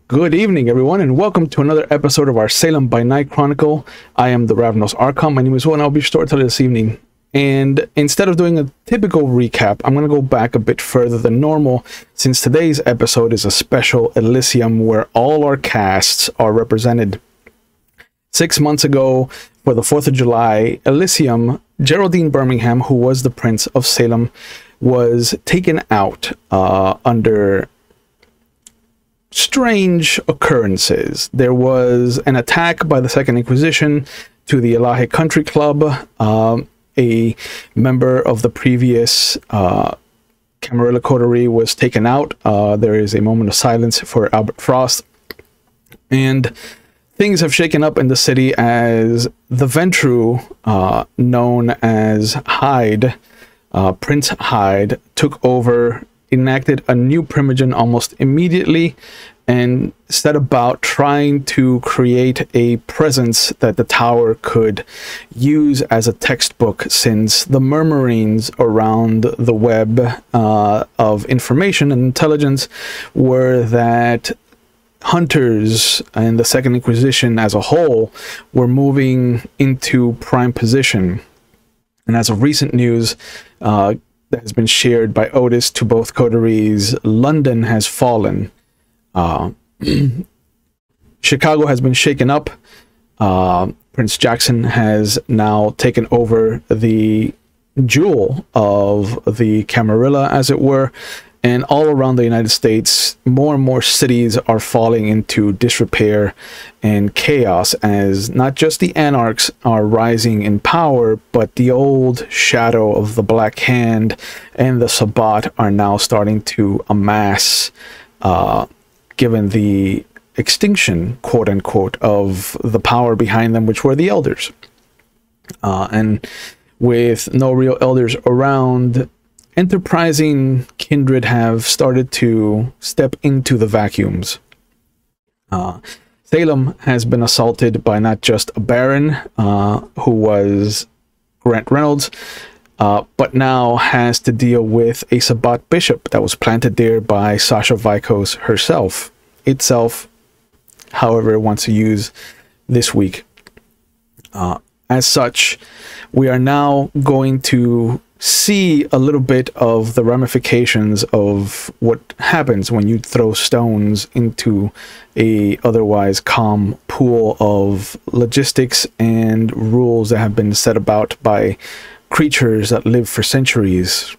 Good evening, everyone, and welcome to another episode of our Salem by Night Chronicle. I am the Ravenous Archon. My name is Will, and I'll be your storyteller this evening. And instead of doing a typical recap, I'm going to go back a bit further than normal, since today's episode is a special Elysium where all our casts are represented. 6 months ago, for the 4th of July, Elysium, Geraldine Birmingham, who was the Prince of Salem, was taken out under strange occurrences. There was an attack by the Second Inquisition to the Elahe Country Club. A member of the previous Camarilla coterie was taken out. There is a moment of silence for Albert Frost. And things have shaken up in the city as the Ventru, known as Hyde, Prince Hyde, took over, enacted a new primogen almost immediately, and set about trying to create a presence that the tower could use as a textbook, since the murmurings around the web of information and intelligence were that hunters and the Second Inquisition as a whole were moving into prime position. And as of recent news that has been shared by Otis to both coteries, London has fallen. Chicago has been shaken up. Prince Jackson has now taken over the jewel of the Camarilla, as it were. And all around the United States, more and more cities are falling into disrepair and chaos, as not just the anarchs are rising in power, but the old shadow of the Black Hand and the Sabbat are now starting to amass, given the extinction, quote-unquote, of the power behind them, which were the elders. And with no real elders around, enterprising kindred have started to step into the vacuums. Salem has been assaulted by not just a baron, who was Grant Reynolds, but now has to deal with a Sabbat bishop that was planted there by Sasha Vikos herself. Itself, however, it wants to use this week. As such, we are now going to see a little bit of the ramifications of what happens when you throw stones into a otherwise calm pool of logistics and rules that have been set about by creatures that live for centuries.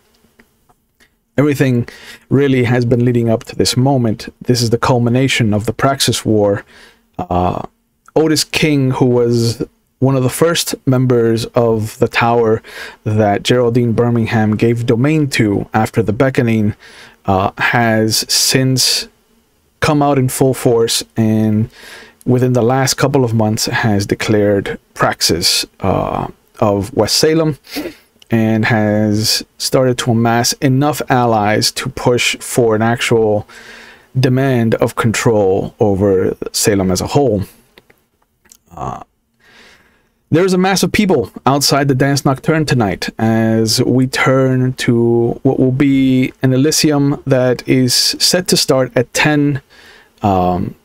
Everything really has been leading up to this moment. This is the culmination of the Praxis War. Otis King, who was one of the first members of the tower that Geraldine Birmingham gave domain to after the beckoning, has since come out in full force, and within the last couple of months has declared Praxis of West Salem, and has started to amass enough allies to push for an actual demand of control over Salem as a whole. There's a mass of people outside the Dance Nocturne tonight as we turn to what will be an Elysium that is set to start at 10 on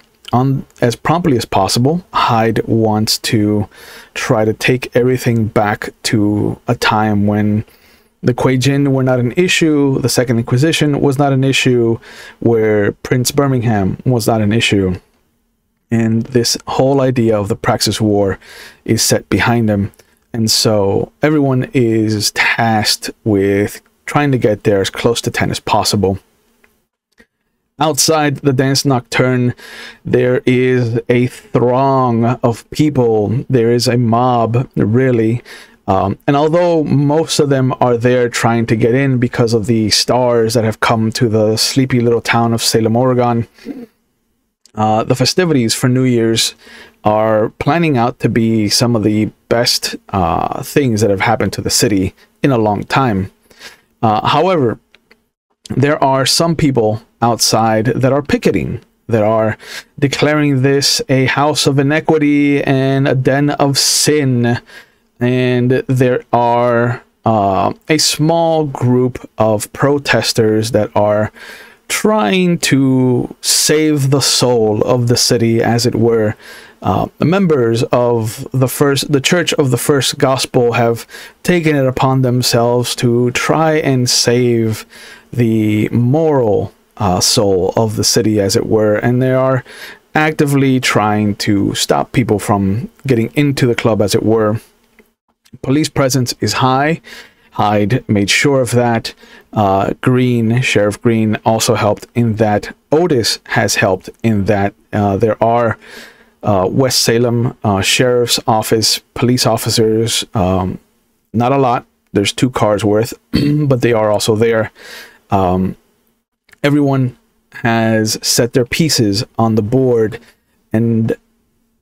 as promptly as possible. Hyde wants to try to take everything back to a time when the Quajin were not an issue, the Second Inquisition was not an issue, where Prince Birmingham was not an issue. And this whole idea of the Praxis War is set behind them. And so everyone is tasked with trying to get there as close to 10 as possible. Outside the Dance Nocturne, there is a throng of people. There is a mob, really. And although most of them are there trying to get in because of the stars that have come to the sleepy little town of Salem, Oregon, the festivities for New Year's are planning out to be some of the best things that have happened to the city in a long time. However, there are some people outside that are picketing, that are declaring this a house of inequity and a den of sin. And there are a small group of protesters that are trying to save the soul of the city, as it were. The members of the Church of the First Gospel have taken it upon themselves to try and save the moral soul of the city, as it were, and they are actively trying to stop people from getting into the club, as it were. Police presence is high. Hyde made sure of that. Sheriff Green also helped in that. Otis has helped in that. There are West Salem Sheriff's Office police officers. Not a lot. There's 2 cars worth, but they are also there. Everyone has set their pieces on the board, and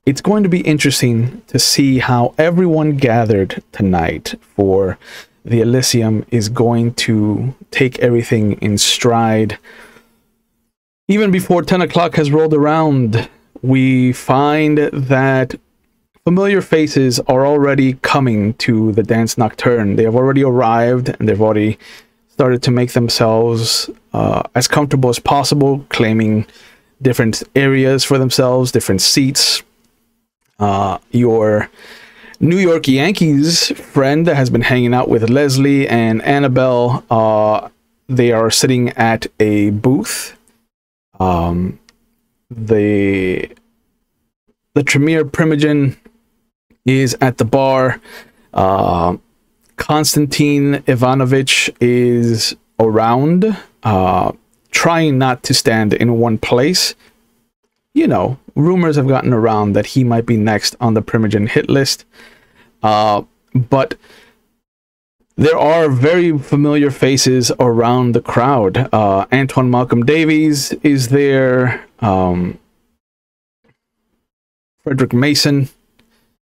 it's going to be interesting to see how everyone gathered tonight for the Elysium is going to take everything in stride. Even before 10 o'clock has rolled around, we find that familiar faces are already coming to the Dance Nocturne. They have already arrived, and they've already started to make themselves as comfortable as possible, claiming different areas for themselves, different seats. Your New York Yankees friend has been hanging out with Leslie and Annabelle. They are sitting at a booth. The Tremere Primogen is at the bar. Konstantin Ivanovich is around, trying not to stand in one place. You know, rumors have gotten around that he might be next on the Primogen hit list. But there are very familiar faces around the crowd. Antoine Malcolm Davies is there. Frederick Mason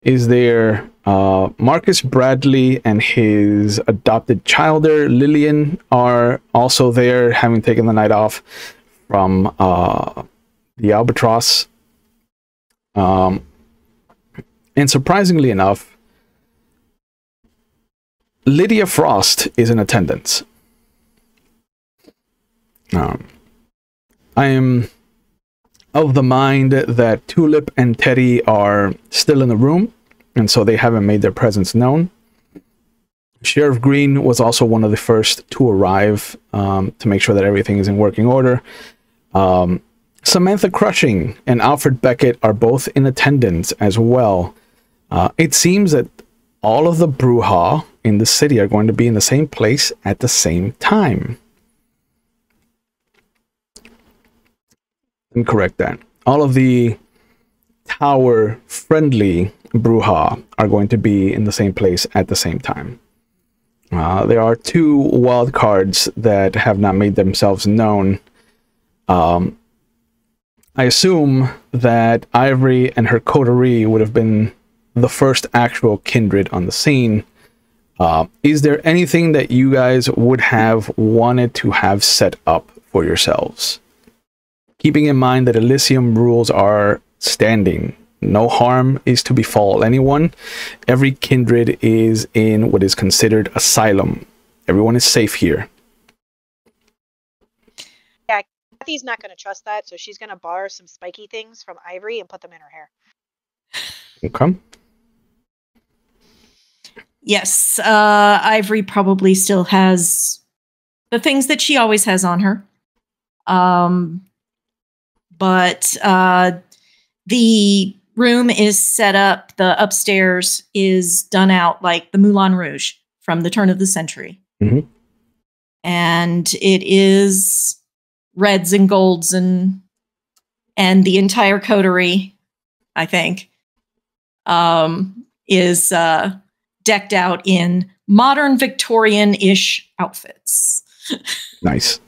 is there. Marcus Bradley and his adopted childer, Lillian, are also there, having taken the night off from the Albatross. And surprisingly enough, Lydia Frost is in attendance. I am of the mind that Tulip and Teddy are still in the room, and so they haven't made their presence known. Sheriff Green was also one of the first to arrive to make sure that everything is in working order. Samantha Crushing and Alfred Beckett are both in attendance as well. It seems that all of the brouhaha in the city are going to be in the same place at the same time. Let me correct that. All of the tower-friendly brouhaha are going to be in the same place at the same time. There are 2 wild cards that have not made themselves known. I assume that Ivory and her coterie would have been the first actual kindred on the scene. Is there anything that you guys would have wanted to have set up for yourselves? Keeping in mind that Elysium rules are standing. No harm is to befall anyone. Every kindred is in what is considered asylum. Everyone is safe here. Yeah, Kathy's not going to trust that, so she's going to borrow some spiky things from Ivory and put them in her hair. Okay. Yes, Ivory probably still has the things that she always has on her. But the room is set up, the upstairs is done out like the Moulin Rouge from the turn of the century. Mm-hmm. And it is reds and golds and the entire coterie, I think, is decked out in modern Victorian-ish outfits. Nice.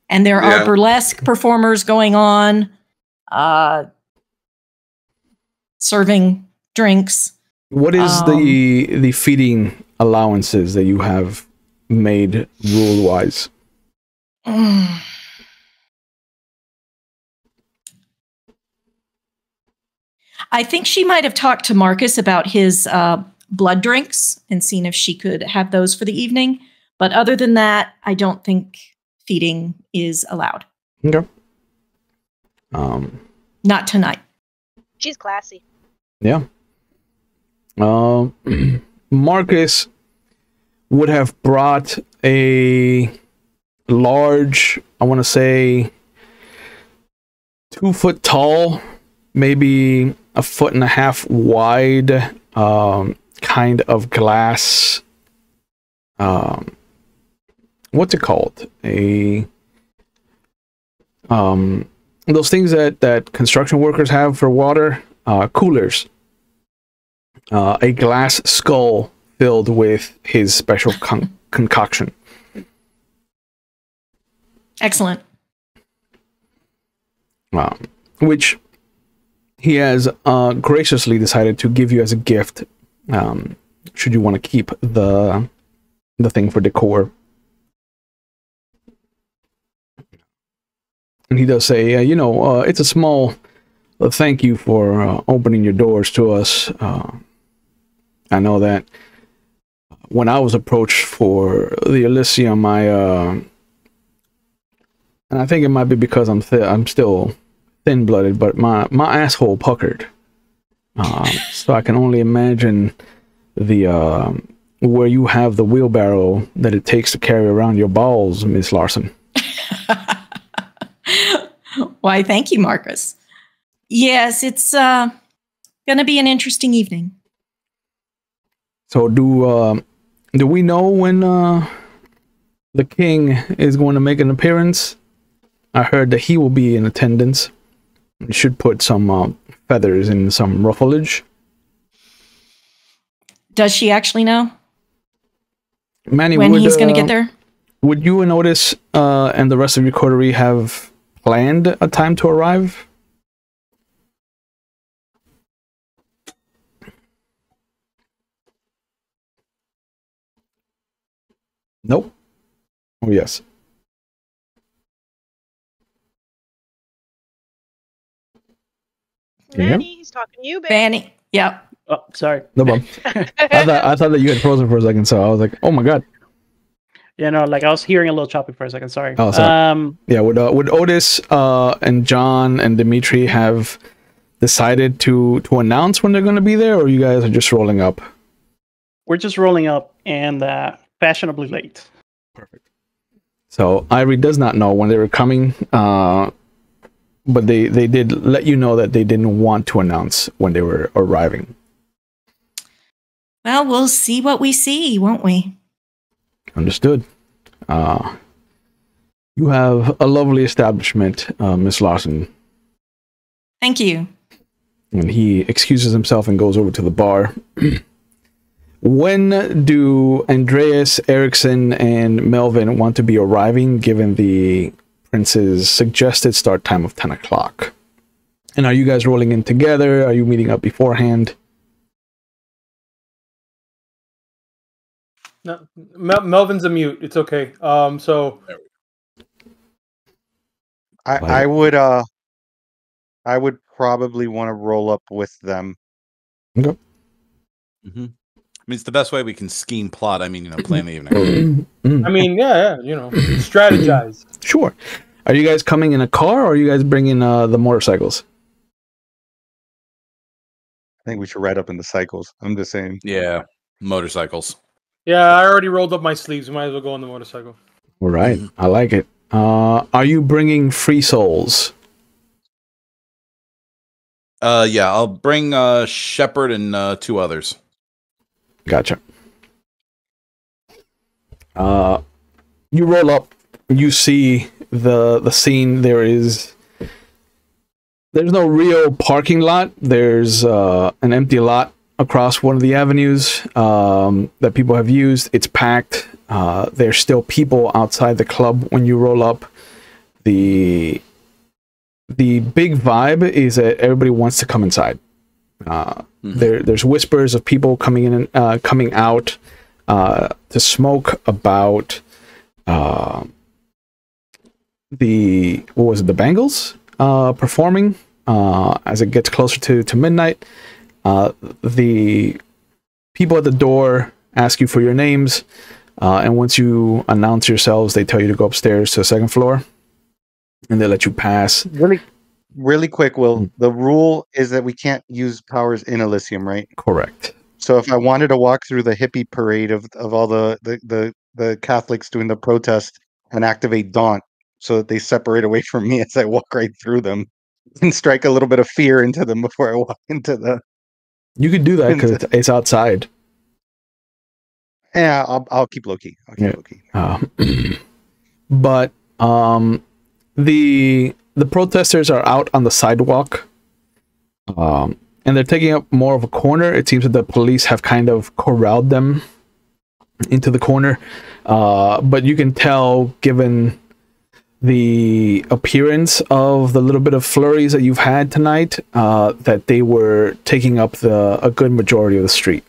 And there are burlesque performers going on, serving drinks. What is the feeding allowances that you have made rule-wise? I think she might have talked to Marcus about his blood drinks and seen if she could have those for the evening. But other than that, I don't think feeding is allowed. Okay. Not tonight. She's classy. Yeah. Marcus would have brought a large, I want to say 2 foot tall, maybe 1.5 foot wide, kind of glass. What's it called? Those things that construction workers have for water, coolers. A glass skull filled with his special concoction. Excellent. Which he has graciously decided to give you as a gift, should you want to keep the thing for decor. And he does say, it's a small thank you for opening your doors to us. I know that when I was approached for the Elysium, and I think it might be because I'm still thin-blooded, but my asshole puckered. So I can only imagine the where you have the wheelbarrow that it takes to carry around your balls, Miss Larson. Why, thank you, Marcus. Yes, it's going to be an interesting evening. So do we know when the king is going to make an appearance? I heard that he will be in attendance. We should put some feathers in some rufflage. Does she actually know? Manny, when he's going to get there? Would you and Otis and the rest of your coterie have planned a time to arrive? Nope. Oh, yes. Manny, he's talking to you, baby. Manny. Yep. Oh, sorry. No problem. I thought that you had frozen for a second, so I was like, oh my god. Yeah, no, like I was hearing a little choppy for a second. Sorry. Oh, sorry. Yeah, would Otis and John and Dimitri have decided to announce when they're going to be there, or you guys are just rolling up? We're just rolling up and fashionably late. Perfect. So Ivory does not know when they were coming, but they did let you know that they didn't want to announce when they were arriving. Well, we'll see what we see, won't we? Understood. You have a lovely establishment, Miss Larson. Thank you. And he excuses himself and goes over to the bar. When do Andreas, Erickson, and Melvin want to be arriving, given the prince's suggested start time of 10 o'clock? And are you guys rolling in together? Are you meeting up beforehand? No, Melvin's a mute. It's okay. So I would probably want to roll up with them. Okay. Mm-hmm. I mean, it's the best way we can scheme plot. I mean, plan the evening. I mean, yeah, strategize. Sure. Are you guys coming in a car, or are you guys bringing the motorcycles? I think we should ride up in the cycles. I'm just saying. Yeah, motorcycles. Yeah, I already rolled up my sleeves. Might as well go on the motorcycle. All right. I like it. Are you bringing free souls? Yeah, I'll bring Shepard and 2 others. Gotcha. You roll up, you see the scene. There's no real parking lot. There's an empty lot across one of the avenues that people have used. It's packed. There's still people outside the club when you roll up. The big vibe is that everybody wants to come inside. There's whispers of people coming in and coming out to smoke about the Bangles performing as it gets closer to midnight. The people at the door ask you for your names. And once you announce yourselves, they tell you to go upstairs to the second floor, and they let you pass. Really quick, Will. The rule is that we can't use powers in Elysium, right? Correct. So if I wanted to walk through the hippie parade of all the Catholics doing the protest and activate Daunt so that they separate away from me as I walk right through them and strike a little bit of fear into them before I walk into the... You could do that because it's outside. Yeah, I'll keep low key. I'll keep low key. But the protesters are out on the sidewalk, and they're taking up more of a corner. It seems that the police have kind of corralled them into the corner, but you can tell, given the appearance of the little bit of flurries that you've had tonight, that they were taking up a good majority of the street.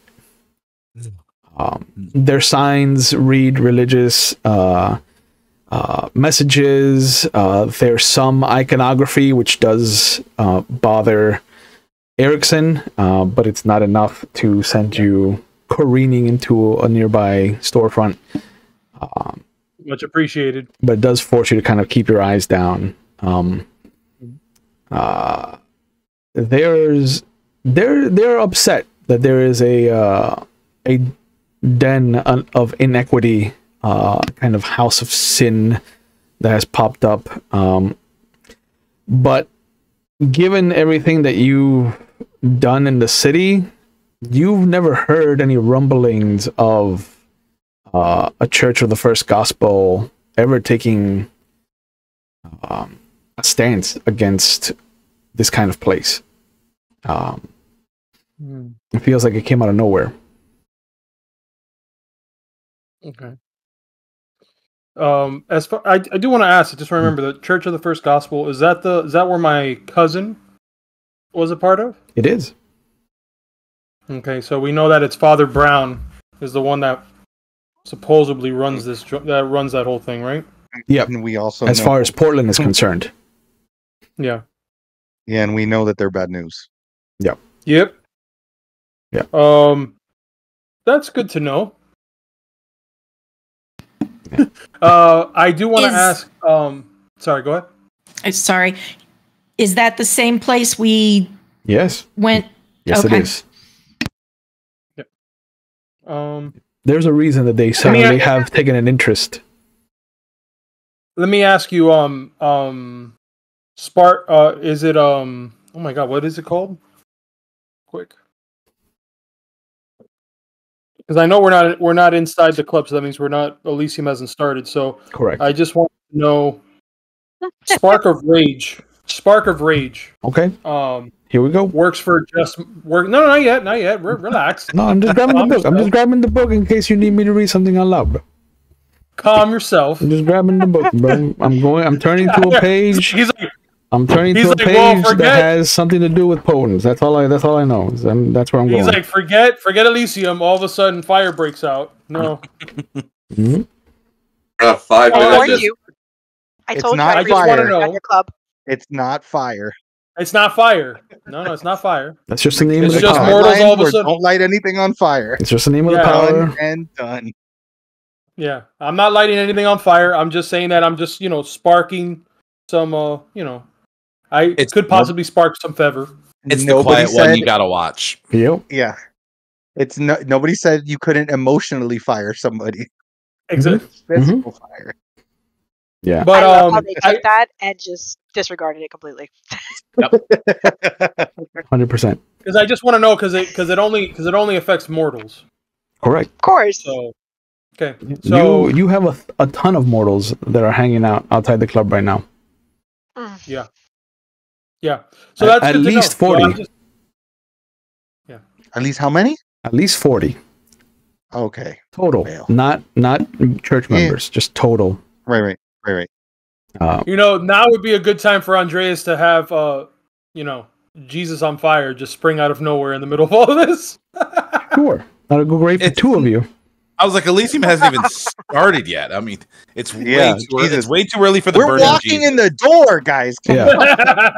Their signs read religious messages. There's some iconography which does bother Erickson, but it's not enough to send you careening into a nearby storefront. Much appreciated. But it does force you to kind of keep your eyes down. They're upset that there is a den of inequity, kind of house of sin that has popped up. But given everything that you've done in the city, you've never heard any rumblings of a Church of the First Gospel ever taking a stance against this kind of place. It feels like it came out of nowhere. Okay. As far I do want to ask, just remember the Church of the First Gospel, is that where my cousin was a part of? It is. Okay, so we know that it's Father Brown is the one that supposedly runs that whole thing, right? Yep. And we also as know, far as Portland is concerned. Yeah. Yeah, and we know that they're bad news. Yep. Yep. Yeah. That's good to know. I do want to ask. Sorry, go ahead. Sorry. Is that the same place we Yes. went? Yes, Okay. it is. Yep. There's a reason that they suddenly have taken an interest. Let me ask you, Spark, is it, oh my god, what is it called? Quick. Because I know we're not inside the club, so that means Elysium hasn't started, so. Correct. I just want to know, Spark of Rage. Okay. Here we go. Works for No, not yet. Relax. No, I'm just grabbing the book. I'm just grabbing the book in case you need me to read something out loud, bro. Calm yourself. I'm just grabbing the book, bro. I'm turning to a page. I'm turning to a page that has something to do with potents. That's all I know. That's where I'm going. He's like, forget Elysium. All of a sudden, fire breaks out. No. 5 minutes. I told you. I just want to know. Club. It's not fire. It's not fire. No, it's not fire. That's just the name of the power. It's just power. mortals all of a sudden. Don't light anything on fire. It's just the name of the power. Done and done. Yeah, I'm not lighting anything on fire. I'm just saying that I'm just, sparking some, it could possibly spark some fever. It's the quiet one you gotta watch. Yep. Yeah. It's nobody said you couldn't emotionally fire somebody. Exactly. Physical fire. Yeah. But I love how they took that and just disregarded it completely. 100%. Because I just want to know because it only affects mortals. Correct. Of course. So, okay. So you have a ton of mortals that are hanging out outside the club right now. Yeah. Yeah. So that's at good least to know. 40. So yeah. At least how many? At least 40. Okay. Total. Well. Not church members, just total. Right. Now would be a good time for Andreas to have Jesus on fire just spring out of nowhere in the middle of all of this. Sure. That'll go great for two of you. I was like, Elysium hasn't even started yet. I mean, it's Yeah, it's way too early for the We're burning walking Jesus. in the door, guys. Come Yeah.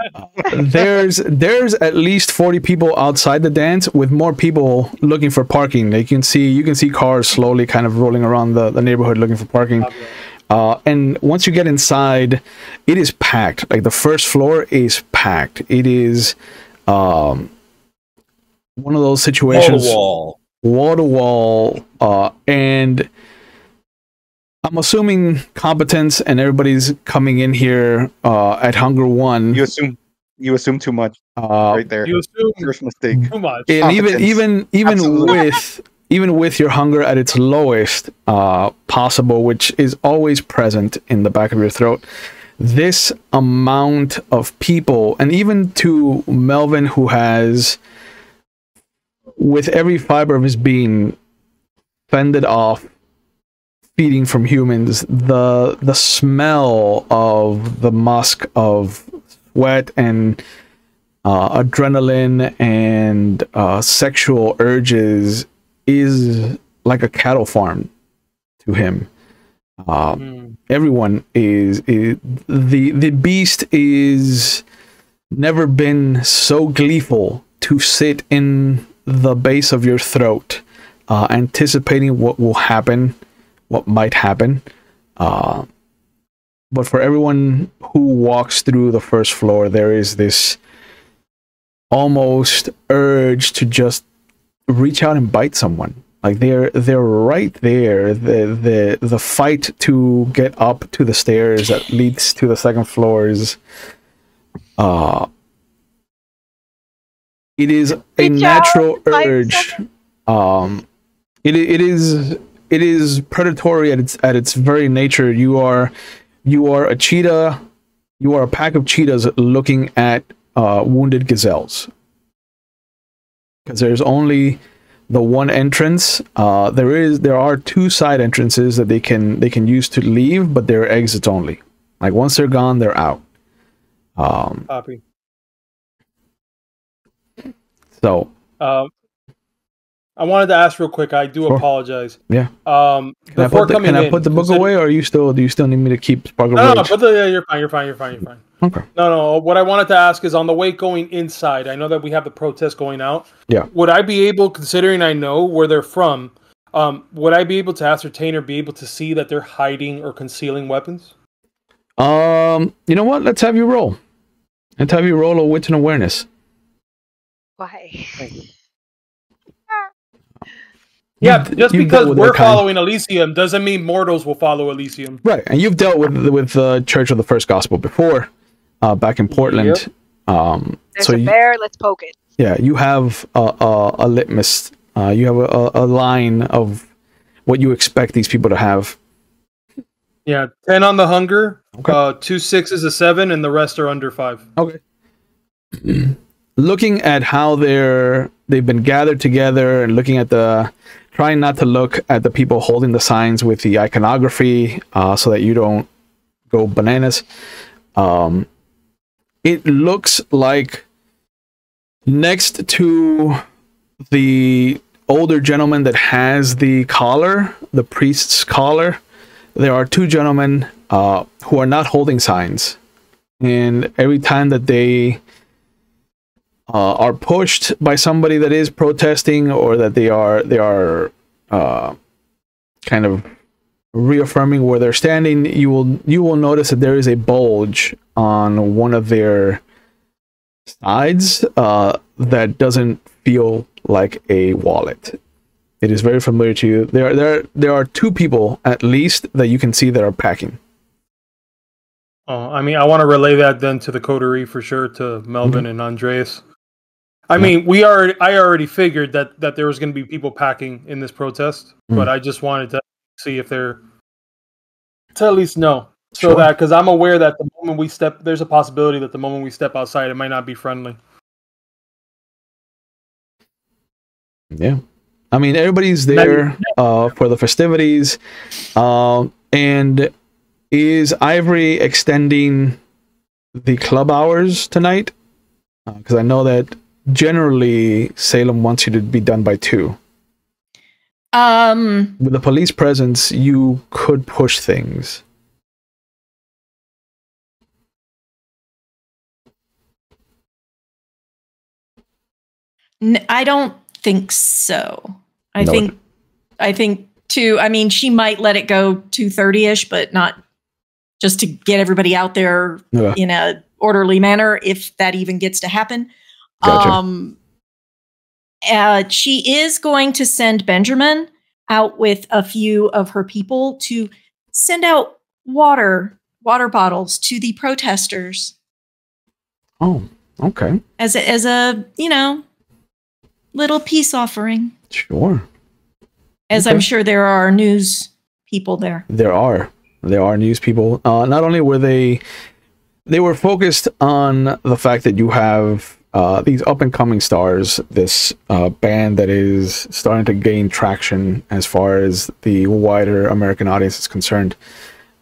There's at least 40 people outside the dance with more people looking for parking. You can see cars slowly kind of rolling around the neighborhood looking for parking. And once you get inside, it is packed. Like the first floor is packed. It is one of those situations, wall to wall, and I'm assuming competence and everybody's coming in here at Hunger 1. You assume too much right there. You assume First mistake. too much. And even Absolutely. even with your hunger at its lowest possible, which is always present in the back of your throat, this amount of people, and even to Melvin, who has, with every fiber of his being, fended off feeding from humans, the smell of the musk of sweat and adrenaline and sexual urges is like a cattle farm to him. Everyone is the beast is never been so gleeful to sit in the base of your throat, anticipating what will happen, what might happen. But for everyone who walks through the first floor, there is this almost urge to just reach out and bite someone. Like they're right there. The fight to get up to the stairs that leads to the second floor is it is a natural urge. It is predatory at its very nature. You are a cheetah. You are a pack of cheetahs looking at wounded gazelles. Because there's only the one entrance. There are two side entrances that they can use to leave, but they're exits only. Like once they're gone, they're out. Copy. So I wanted to ask real quick. I do Sure. apologize. Yeah. Can Can I put the book away, or do you still need me to keep Sparkle No, Rage? you're fine. Okay. No. What I wanted to ask is on the way going inside. I know that we have the protest going out. Yeah. Would I be able, considering I know where they're from, would I be able to ascertain or be able to see that they're hiding or concealing weapons? You know what? Let's have you roll. Let's have you roll a wit and awareness. Why? Yeah, just You've because dealt with we're that kind. following Elysium doesn't mean mortals will follow Elysium. Right, and you've dealt with the Church of the First Gospel before, back in Portland. There's a bear. Let's poke it. Yeah, you have a litmus. You have a line of what you expect these people to have. Yeah, 10 on the hunger, Okay. 2 6s, a 7, and the rest are under 5. Okay. Looking at how they've been gathered together, and looking at trying not to look at the people holding the signs with the iconography, so that you don't go bananas. It looks like next to the older gentleman that has the collar, the priest's collar, there are two gentlemen who are not holding signs, and every time that they are pushed by somebody that is protesting, or that they are kind of reaffirming where they're standing, you will notice that there is a bulge on one of their sides that doesn't feel like a wallet. It is very familiar to you. There are two people at least that you can see that are packing. I mean, I want to relay that then to the coterie for sure, to Melvin and Andreas. I mean, I already figured that there was going to be people packing in this protest, but I just wanted to see if they're to at least know, so Sure. that, because I'm aware that the moment we step, there's a possibility that the moment we step outside, it might not be friendly. Yeah, I mean, everybody's there for the festivities, and is Ivory extending the club hours tonight? Because I know that generally Salem wants you to be done by 2. With the police presence, you could push things. I don't think so. I No. think too. I mean, she might let it go 2:30ish, but not just to get everybody out there Yeah. in a orderly manner, if that even gets to happen. Gotcha. She is going to send Benjamin out with a few of her people to send out water bottles to the protesters Oh, okay. as a little peace offering. Sure. As Okay. I'm sure there are news people there. There are news people. Not only were they were focused on the fact that you have these up and coming stars, this band that is starting to gain traction as far as the wider American audience is concerned.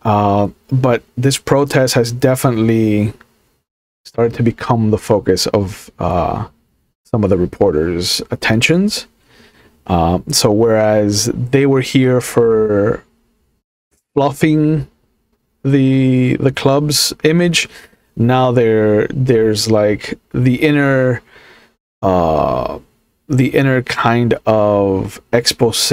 But this protest has definitely started to become the focus of some of the reporters' attentions. So whereas they were here for fluffing the club's image, now there's like the inner kind of expose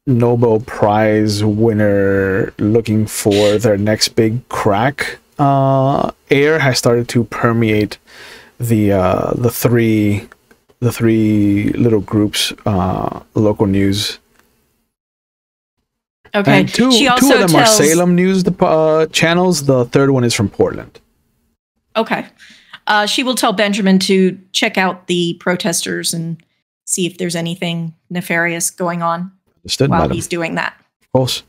Nobel Prize winner looking for their next big crack air has started to permeate the three little groups, local news. Okay. And two She of also them are tells Salem news channels. The third one is from Portland. Okay. She will tell Benjamin to check out the protesters and see if there's anything nefarious going on Understood, while madam. he's doing that. Of course.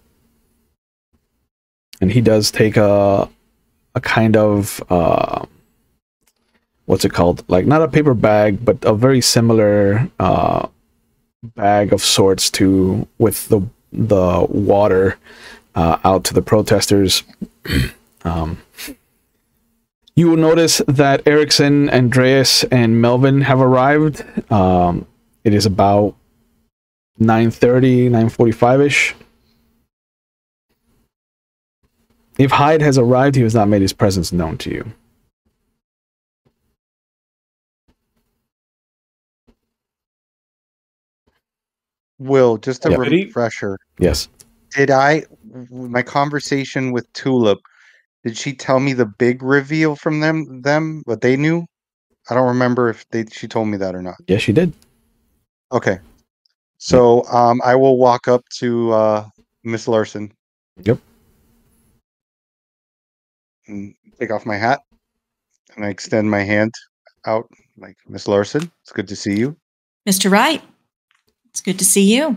And he does take a kind of what's it called? Like not a paper bag, but a very similar bag of sorts with the water out to the protesters. You will notice that Erickson, Andreas, and Melvin have arrived. It is about 9:30, 9:45-ish. If Hyde has arrived, he has not made his presence known to you. Will, just a Yeah. refresher. Yes. My conversation with Tulip, did she tell me the big reveal from them, what they knew? I don't remember if she told me that or not. Yes, she did. Okay. So I will walk up to Miss Larson. Yep. And take off my hat. And I extend my hand out like, Miss Larson, it's good to see you. Mr. Wright, it's good to see you.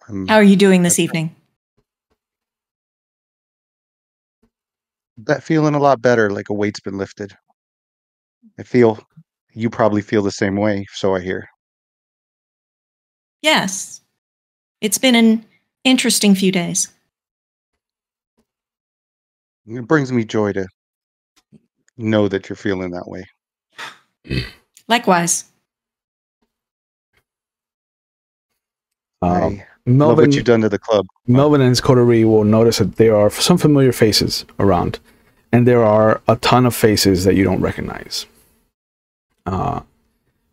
I'm How are you doing this evening? feeling a lot better, like a weight's been lifted. I feel you probably feel the same way, so I hear. Yes. It's been an interesting few days. It brings me joy to know that you're feeling that way. Likewise. I love what you've done to the club. Melvin and his coterie will notice that there are some familiar faces around, and there are a ton of faces that you don't recognize.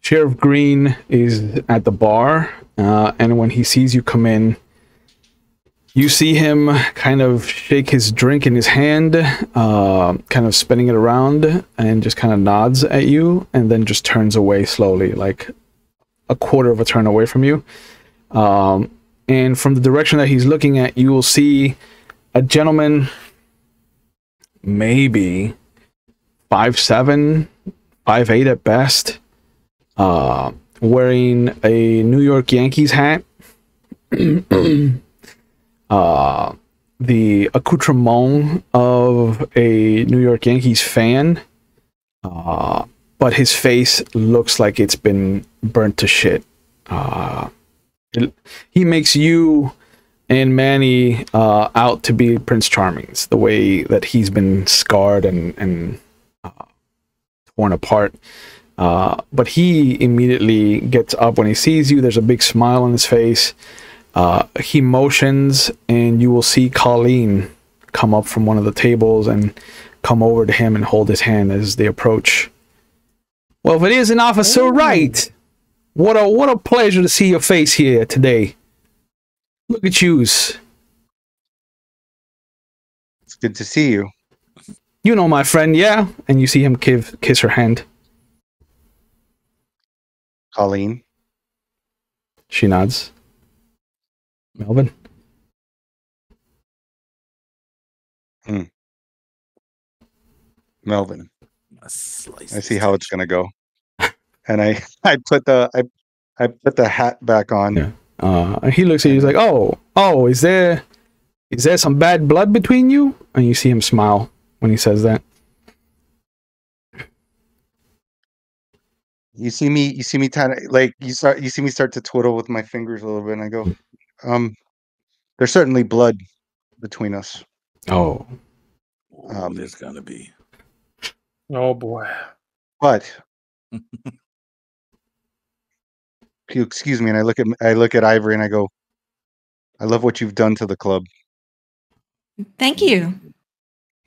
Sheriff Green is at the bar, and when he sees you come in, you see him kind of shake his drink in his hand, kind of spinning it around, and just kind of nods at you, and then just turns away slowly, like a quarter of a turn away from you. And from the direction that he's looking at, you will see a gentleman, maybe 5'7", 5'8" at best, wearing a New York Yankees hat. The accoutrement of a New York Yankees fan, but his face looks like it's been burnt to shit. He makes you and Manny out to be Prince Charmings, the way that he's been scarred and torn apart. But he immediately gets up when he sees you. There's a big smile on his face. He motions, and you will see Colleen come up from one of the tables and come over to him and hold his hand as they approach. Well, if it isn't Officer Wright, what a pleasure to see your face here today. Look at yous. It's good to see you. You know my friend, yeah? And you see him kiss her hand. Colleen. She nods. Melvin? Melvin. A slice I see how it's gonna go. And I put the hat back on. Yeah. He looks at you, he's like, oh, is there some bad blood between you? And you see him smile when he says that. You see me kind of like you see me start to twiddle with my fingers a little bit, and I go, there's certainly blood between us. Oh. There's gonna be. Oh boy. But if you excuse me, and I look at Ivory and I go, I love what you've done to the club. Thank you.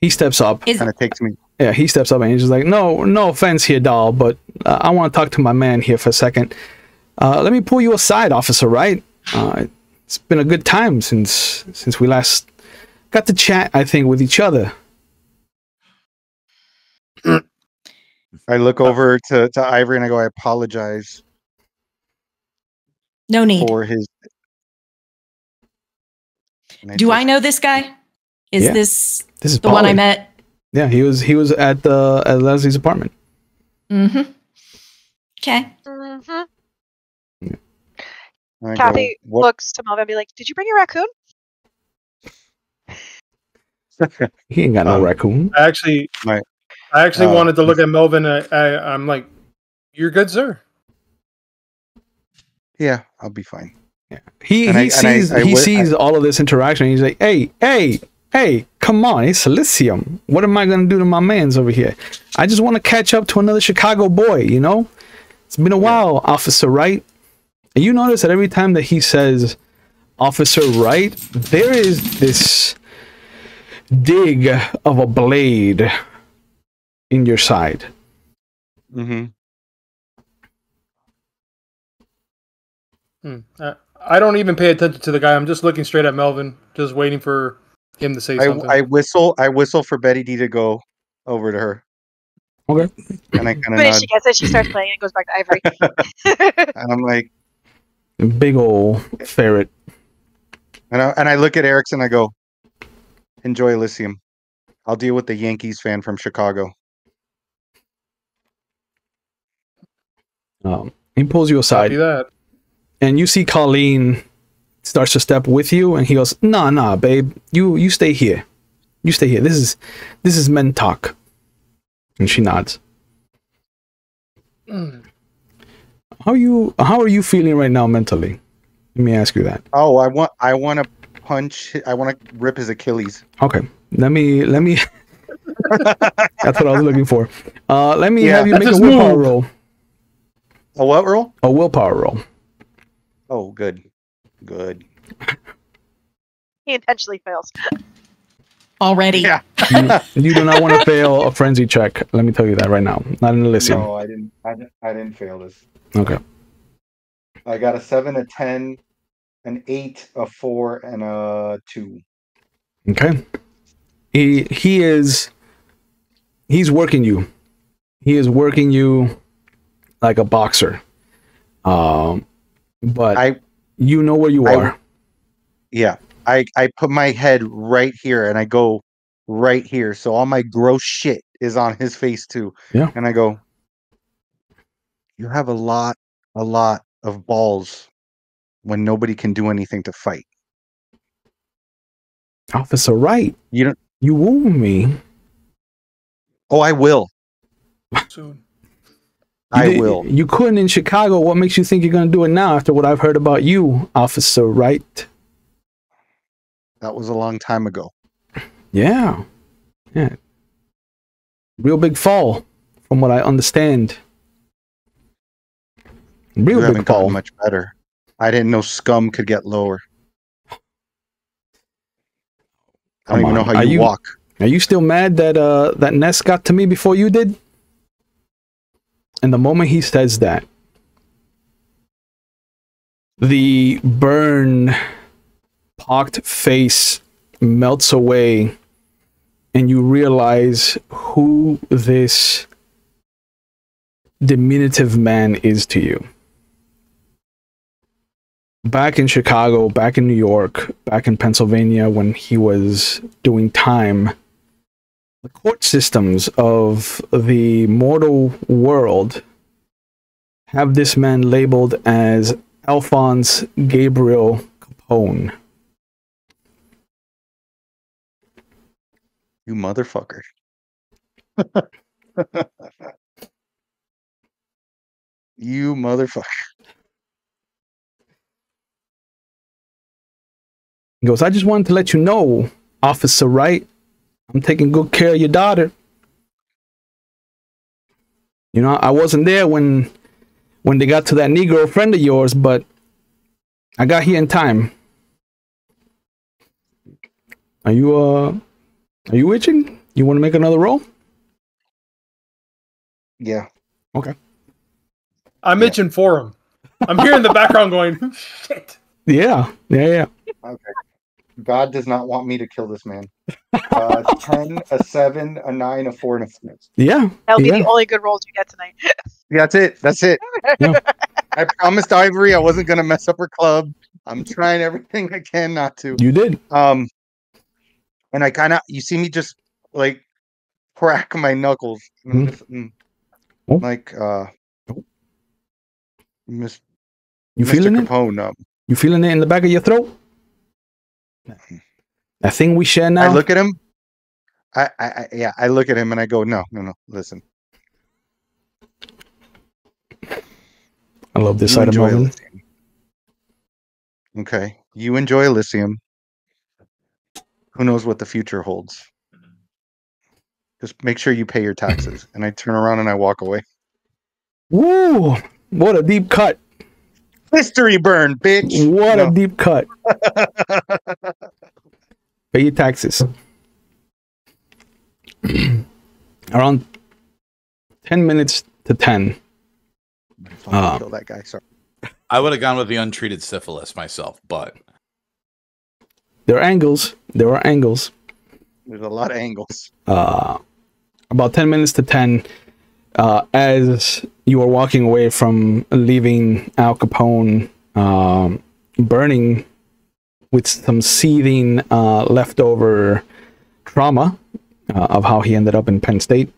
He steps up. Kind of takes me. Yeah, he steps up and he's just like, no offense here, doll, but I want to talk to my man here for a second. Let me pull you aside, Officer Wright. It's been a good time since we last got to chat, I think, with each other. I look over to Ivory and I go, I apologize. No need. For his. Do I know this guy? Is this is the one I met? Yeah, he was at Leslie's apartment. Mm-hmm. Okay. Mm-hmm. Kathy looks to Melvin and be like, "Did you bring your raccoon?" He ain't got no raccoon. I actually wanted to look at Melvin. I'm like, "You're good, sir." Yeah, I'll be fine. Yeah. He sees all of this interaction. And he's like, hey, come on, it's Elysium. What am I going to do to my mans over here? I just want to catch up to another Chicago boy, you know? It's been a while, Officer Wright. And you notice that every time that he says Officer Wright, there is this dig of a blade in your side. Mm-hmm. I don't even pay attention to the guy. I'm just looking straight at Melvin, just waiting for him to say something. I whistle for Betty D to go over to her. Okay. And I kind of When she gets it, she starts playing and goes back to Ivory. And I'm like, big old ferret. And I look at Erickson and I go, enjoy Elysium. I'll deal with the Yankees fan from Chicago. He pulls you aside. Copy that. And you see Colleen starts to step with you, and he goes, "Nah, babe, you stay here. You stay here. This is men talk." And she nods. How are you feeling right now mentally? Let me ask you that. Oh, I want to punch. I want to rip his Achilles. Okay, let me. That's what I was looking for. Let me have you make a willpower roll. A what roll? A willpower roll. Oh, good. He intentionally fails. Already. Yeah. You do not want to fail a frenzy check. Let me tell you that right now. Not in Elysium. No, I didn't fail this. Okay. I got a 7, a 10, an 8, a 4, and a 2. Okay. He's working you. He is working you like a boxer. But you know where you are. Yeah. I put my head right here and I go right here. So all my gross shit is on his face too. Yeah. And I go, you have a lot of balls when nobody can do anything to fight. Officer Wright. You wound me. Oh, I will. Soon. I will. You couldn't in Chicago. What makes you think you're going to do it now after what I've heard about you, Officer Wright? That was a long time ago. Yeah. Real big fall, from what I understand. Real You haven't big fall. gotten much better. I didn't know scum could get lower. I don't even know how you walk. Are you still mad that that Ness got to me before you did? And the moment he says that, the burn pocked face melts away, and you realize who this diminutive man is to you. Back in Chicago, back in New York, back in Pennsylvania, when he was doing time, the court systems of the mortal world have this man labeled as Alphonse Gabriel Capone. You motherfucker. You motherfucker. He goes, I just wanted to let you know, Officer Wright, I'm taking good care of your daughter. You know, I wasn't there when they got to that Negro friend of yours, but I got here in time. Are you itching? You want to make another roll? Yeah. Okay. I'm itching for him. I'm here in the background going, shit. Yeah. Okay. God does not want me to kill this man. 10, a 7, a 9, a 4, and a 5. Yeah. That'll be the only good rolls you get tonight. Yeah, that's it. Yeah. I promised Ivory I wasn't gonna mess up her club. I'm trying everything I can not to. You did. And I kind of, you see me just like crack my knuckles. Oh. Like, Mr. You feeling Capone, it? You feeling it in the back of your throat? That thing we share now? I look at him. I look at him and I go, no, listen. I love this side of Elysium. Okay. You enjoy Elysium. Who knows what the future holds? Just make sure you pay your taxes. And I turn around and I walk away. Woo! What a deep cut. History burn, bitch. What a deep cut. Pay your taxes. Around 10 minutes to 10. Kill that guy. Sorry. I would have gone with the untreated syphilis myself, but there are angles. There are angles. There's a lot of angles. About 10 minutes to 10, as you are walking away from leaving Al Capone burning with some seething leftover trauma of how he ended up in Penn State,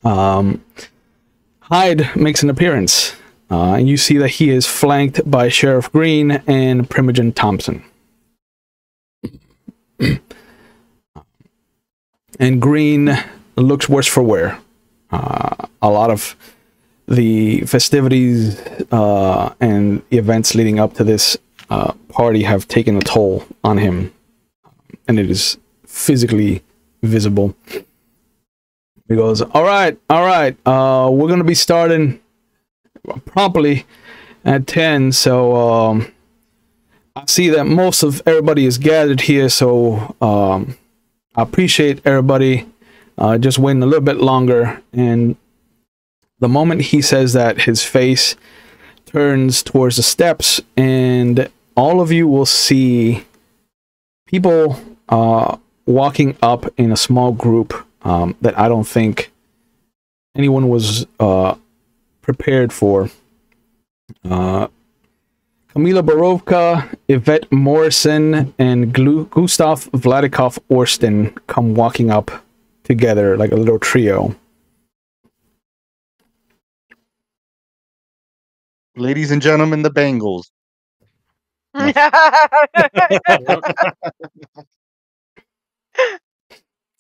Hyde makes an appearance. And you see that he is flanked by Sheriff Green and Primogen Thompson. And Green looks worse for wear. A lot of the festivities and the events leading up to this party have taken a toll on him. And it is physically visible. He goes, all right, we're going to be starting promptly at 10, so I see that most of everybody is gathered here, so I appreciate everybody just waiting a little bit longer. And the moment he says that, his face turns towards the steps, and all of you will see people walking up in a small group that I don't think anyone was prepared for. Camila Borovka, Yvette Morrison, and Gustav Vladikov Orsten come walking up together like a little trio. Ladies and gentlemen, the Bengals.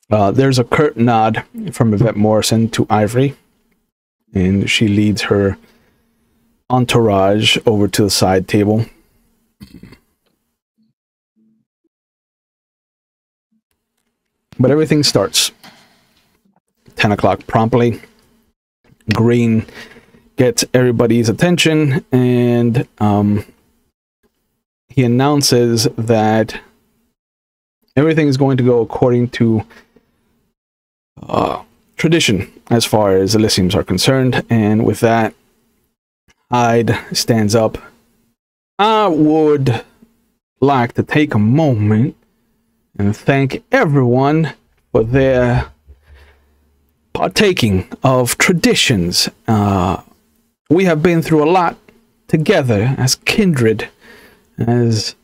There's a curt nod from Yvette Morrison to Ivory, and she leads her entourage over to the side table. But everything starts 10 o'clock promptly. Green gets everybody's attention, and he announces that everything is going to go according to tradition as far as Elysiums are concerned. And with that, Hyde stands up. I would like to take a moment and thank everyone for their partaking of traditions. We have been through a lot together as kindred, as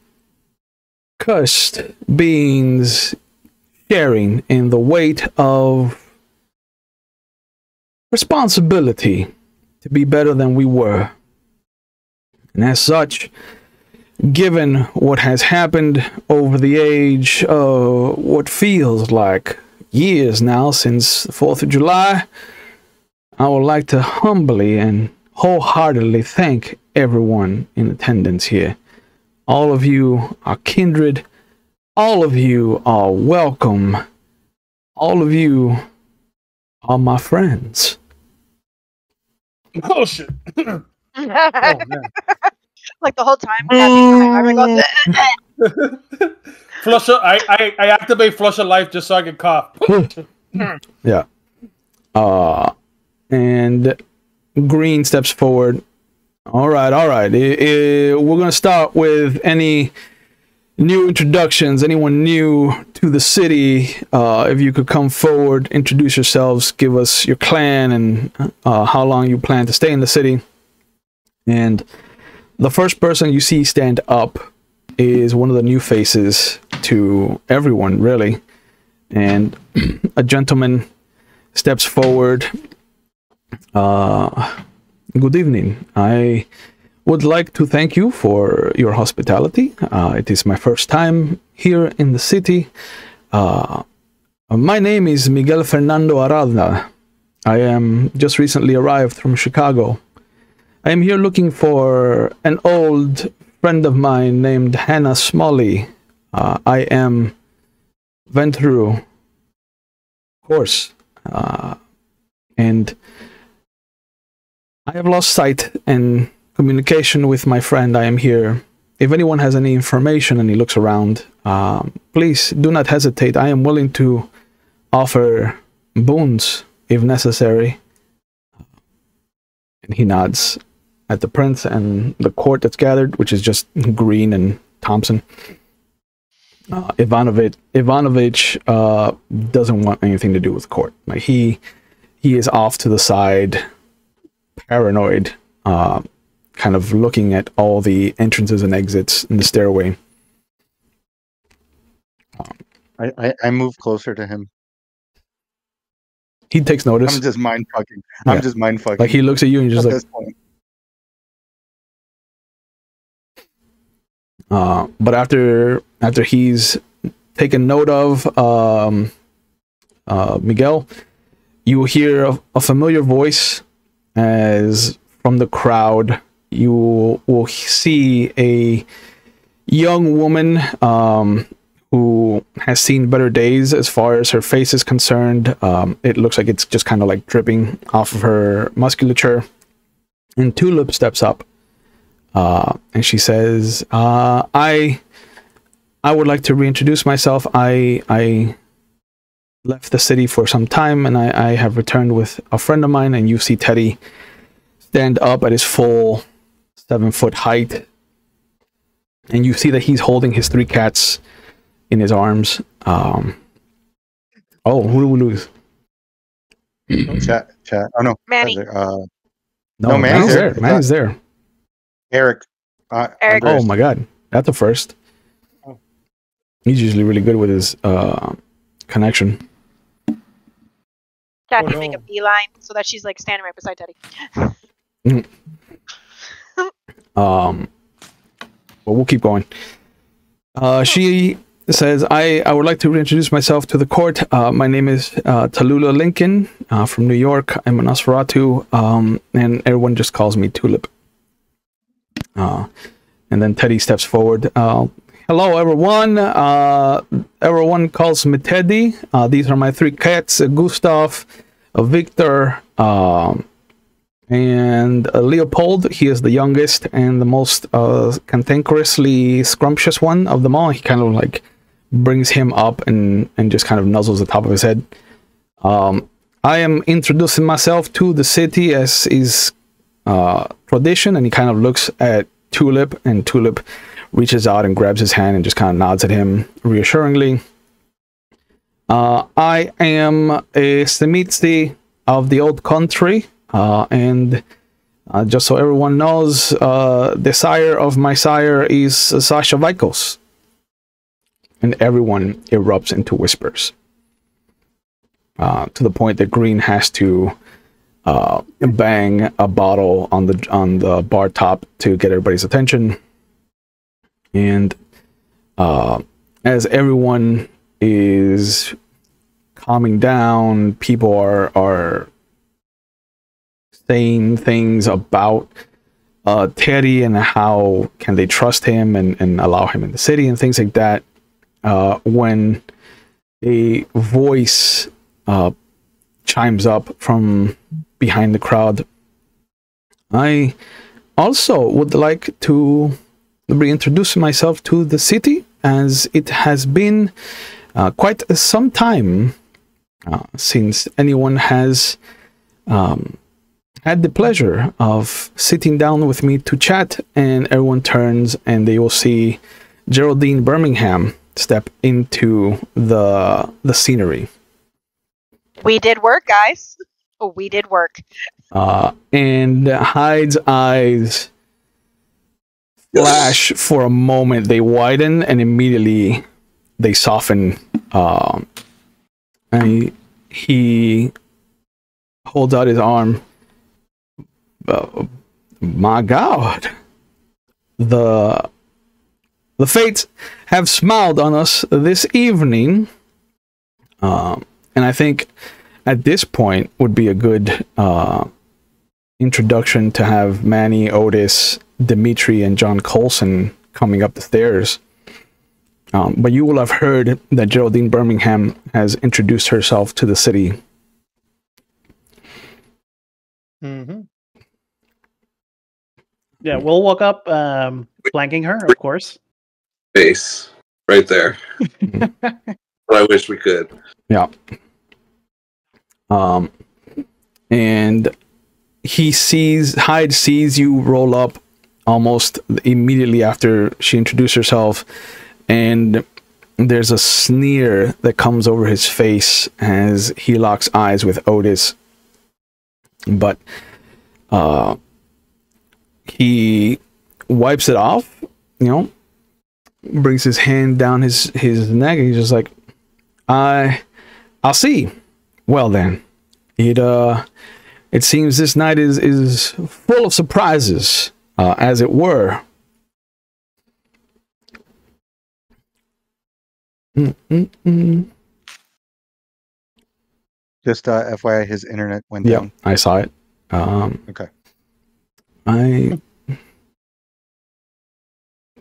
cursed beings, sharing in the weight of responsibility to be better than we were. And as such, given what has happened over the age of what feels like years now since the 4th of July, I would like to humbly and wholeheartedly thank everyone in attendance here. All of you are kindred. All of you are welcome. All of you are my friends. Oh shit! Oh man! Like the whole time, Kathy's goes, Flush. I activate flush of life just so I can cough. Yeah. And Green steps forward. All right. We're gonna start with any new introductions. Anyone new to the city? If you could come forward, introduce yourselves, give us your clan and how long you plan to stay in the city. And the first person you see stand up is one of the new faces to everyone, really. And a gentleman steps forward. Good evening. I would like to thank you for your hospitality. It is my first time here in the city. My name is Miguel Fernando Arada. I am just recently arrived from Chicago. I am here looking for an old friend of mine named Hannah Smalley. I am went through course, and I have lost sight and communication with my friend. I am here. If anyone has any information and he looks around, please do not hesitate. I am willing to offer boons if necessary. And he nods at the prince and the court that's gathered, which is just Green and Thompson. Ivanovich doesn't want anything to do with court. Like he is off to the side, paranoid, kind of looking at all the entrances and exits in the stairway. I move closer to him. He takes notice. I'm just mind fucking. Yeah. I'm just mind fucking. Like he looks at you and just at like. this point. But after he's taken note of Miguel, you will hear a familiar voice as from the crowd. You will see a young woman who has seen better days as far as her face is concerned. It looks like it's just kind of like dripping off of her musculature. And Tulip steps up. And she says, I would like to reintroduce myself. I left the city for some time, and I have returned with a friend of mine. And you see Teddy stand up at his full 7-foot height, and you see that he's holding his 3 cats in his arms. Oh, who do we lose? Chat. Oh no, Manny. No, Manny's there. Manny's there. Eric. Eric. Oh my god, that's a first. He's usually really good with his connection. Kathy make a beeline so that she's like standing right beside Teddy. Well, we'll keep going. She says, I would like to reintroduce myself to the court. My name is Tallulah Lincoln from New York. I'm a Nosferatu, and everyone just calls me Tulip. And then Teddy steps forward. Hello, everyone. Everyone calls me Teddy. These are my 3 cats, Gustav, Victor, and And Leopold, he is the youngest and the most cantankerously scrumptious one of them all. He kind of like brings him up and just kind of nuzzles the top of his head. I am introducing myself to the city as is tradition, and he kind of looks at Tulip, and Tulip reaches out and grabs his hand and just kind of nods at him reassuringly. I am a Semitsi of the old country. And just so everyone knows, the sire of my sire is Sasha Vikos. And everyone erupts into whispers. To the point that Green has to bang a bottle on the bar top to get everybody's attention. And as everyone is calming down, people are saying things about Teddy and how can they trust him and allow him in the city and things like that. When a voice chimes up from behind the crowd, I also would like to reintroduce myself to the city, as it has been quite some time since anyone has had the pleasure of sitting down with me to chat. And everyone turns and they will see Geraldine Birmingham step into the scenery. We did work, guys. Oh, we did work. And Hyde's eyes flash for a moment. They widen and immediately they soften. And he holds out his arm. My God, the fates have smiled on us this evening, and I think at this point would be a good introduction to have Manny, Otis, Dimitri, and John Coulson coming up the stairs. But you will have heard that Geraldine Birmingham has introduced herself to the city. Mm-hmm. Yeah, we'll walk up, flanking her, of course. Face right there. But I wish we could. Yeah. And Hyde sees you roll up almost immediately after she introduced herself, and there's a sneer that comes over his face as he locks eyes with Otis. But he wipes it off, brings his hand down his neck, and he's just like, I'll see. Well then, it seems this night is full of surprises, as it were. Just FYI, his internet went down. Yeah, I saw it. Okay. I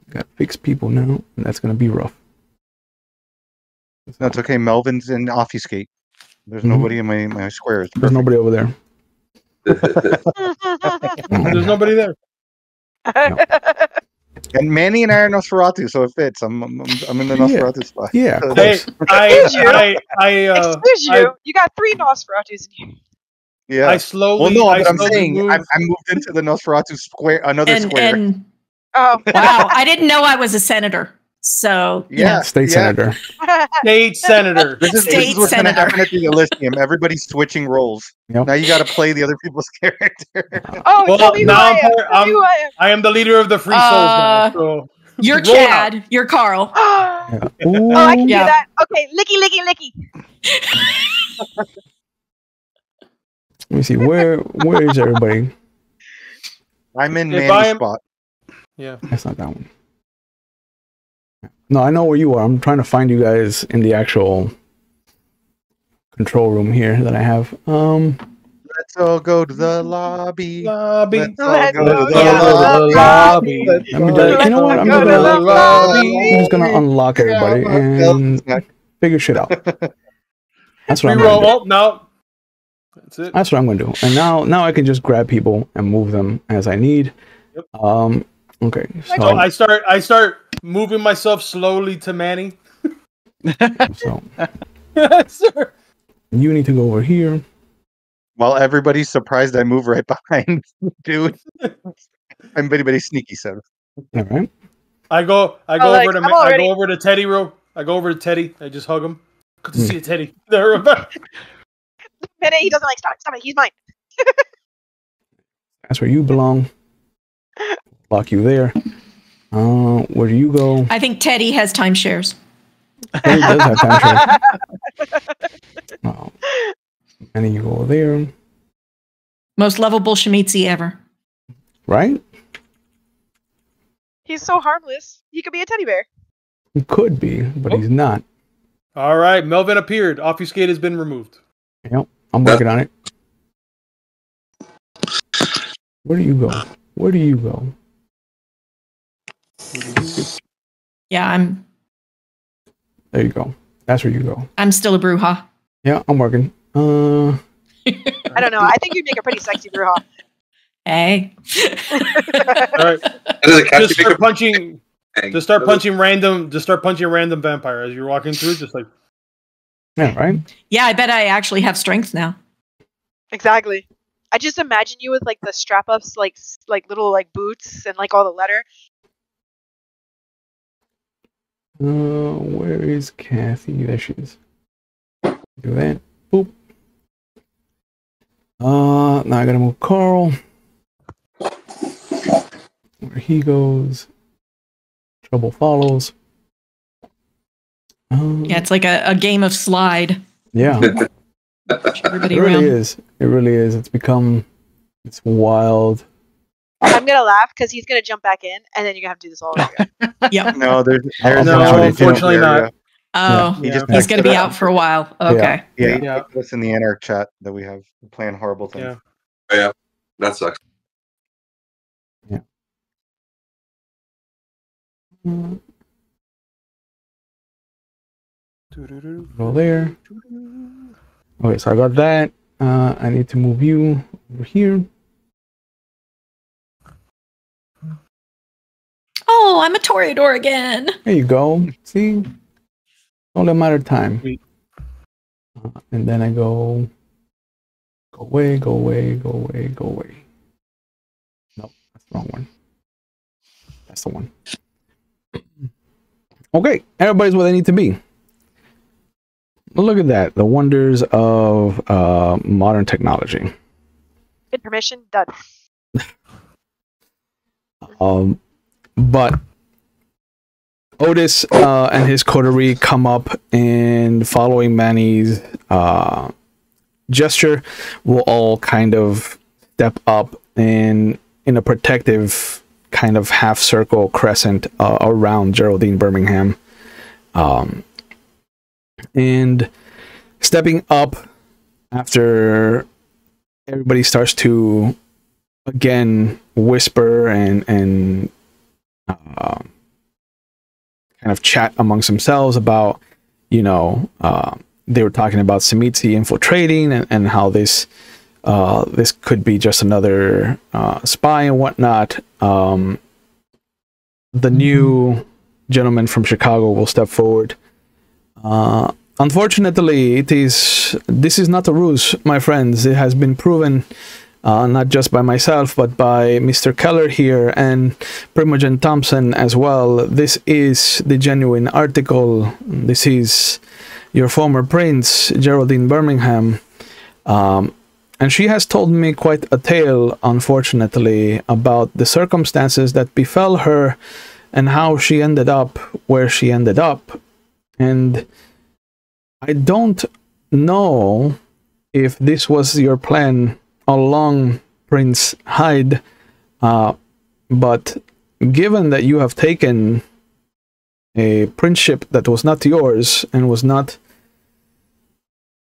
got fixed people now, and that's gonna be rough. That's okay. Melvin's in Obfuscate. There's nobody in my squares. There's nobody over there. There's nobody there. No. And Manny and I are Nosferatu, so it fits. I'm in the Nosferatu spot. Yeah. Hey, Excuse you. You got 3 Nosferatus in here. Yeah. I slowly. Well, no, I but I'm slowly saying moved. I moved into the Nosferatu square, another square. And Oh. wow, I didn't know I was a senator. So Yeah. State senator. State senator. This is State what's going to senator. happen at the Elysium. Everybody's switching roles. Yep. Now you got to play the other people's character. Oh, Well, tell me who now I am. Tell me who I am. I am the leader of the Free Souls now. So you're roll out. Chad, you're Carl. Yeah. Oh, I can Yeah. do that. Okay, licky. Let me see. Where is everybody? I'm in If Manny's I am- spot. Yeah. That's not that one. No, I know where you are. I'm trying to find you guys in the actual control room here that I have. Let's all go to the lobby. Lobby. Let's all Let's go go to to the the lobby. Let me just, you know what? I'm Go to the lobby. just gonna unlock everybody and figure shit out. That's what I'm Reroll. gonna Oh, no. That's it. That's what I'm going to do. And now I can just grab people and move them as I need. Yep. Okay. So I start moving myself slowly to Manny. So Sir. you need to go over here. While everybody's surprised, I move right behind, dude. I'm very, very sneaky, son. All right. I go like, over to I'm already- I go over to Teddy real. I go over to Teddy. I just hug him. Good to see you, Teddy. Minute, he doesn't like stop it. He's mine. That's where you belong. Lock you there. Where do you go? I think Teddy has timeshares. Teddy does have timeshare. Oh. And then you go there. Most lovable Shemitzi ever. Right? He's so harmless. He could be a teddy bear. He could be, but he's not. All right, Melvin appeared. Obfuscate has been removed. Yep. I'm working on it. Where do you go? Where do you go? Yeah, There you go. That's where you go. I'm still a Bruja. Yeah, I'm working. I don't know. I think you'd make a pretty sexy Bruja. Hey. All right. Just start punching. Just start punching random. Just start punching a random vampire as you're walking through. Just like. Yeah. Right. Yeah, I bet I actually have strength now. Exactly. I just imagine you with like the strap ups, like little like boots and like all the leather. Where is Kathy? There she is. Do that. Boop. Now I gotta move Carl. Where he goes. Trouble follows. Yeah, it's like a game of slide. Yeah. Everybody It really around. is. It really is. It's wild. I'm gonna laugh because he's gonna jump back in, and then you're gonna have to do this all over again. Yep. No, there's No, somebody unfortunately in the area. not. Oh, He just he's going to texted be us. out for a while. Okay. Yeah, he Yeah. texted us in the Anarch chat that we have playing horrible things. Yeah. Oh, yeah, that sucks. Go there. Okay, so I got that. I need to move you over here. Oh, I'm a Toreador again. There you go. See? Only a matter of time. Sweet. And then I go away, go away, go away, go away. Nope, that's the wrong one. That's the one. Okay, everybody's where they need to be. Look at that. The wonders of modern technology. Good permission, done. But Otis and his coterie come up, and following Manny's gesture, will all kind of step up in a protective kind of half circle crescent around Geraldine Birmingham. And stepping up after everybody starts to again whisper and kind of chat amongst themselves about, they were talking about Shemitzi infiltrating and how this could be just another spy and whatnot. The new gentleman from Chicago will step forward. Unfortunately, this is not a ruse, my friends. It has been proven, not just by myself, but by Mr. Keller here and Primogen Thompson as well. This is the genuine article. This is your former prince, Geraldine Birmingham. And she has told me quite a tale, unfortunately, about the circumstances that befell her and how she ended up where she ended up. And I don't know if this was your plan all along, Prince Hyde, but given that you have taken a princeship that was not yours and was not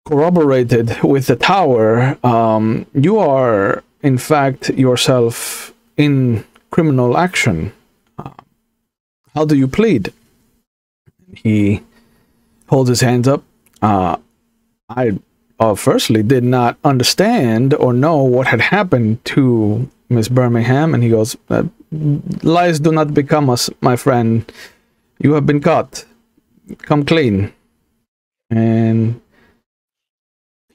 corroborated with the tower, you are, in fact, yourself in criminal action. How do you plead? He holds his hands up. I firstly did not understand or know what had happened to Miss Birmingham, and he goes, lies do not become us, my friend. You have been caught. Come clean. And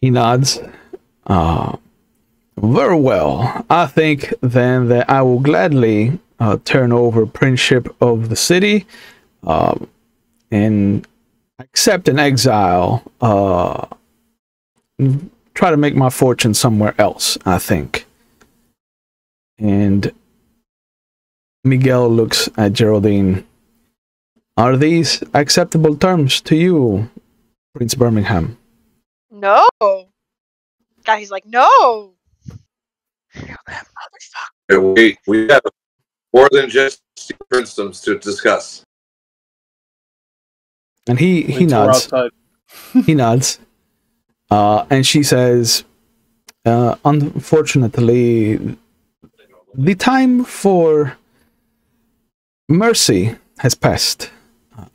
he nods. Very well. I think then that I will gladly turn over princeship of the city and accept an exile. Try to make my fortune somewhere else, I think. And Miguel looks at Geraldine. Are these acceptable terms to you, Prince Birmingham? No. Guy, he's like, no. We have more than just princedoms to discuss. And he nods. He nods. And she says, unfortunately, the time for mercy has passed,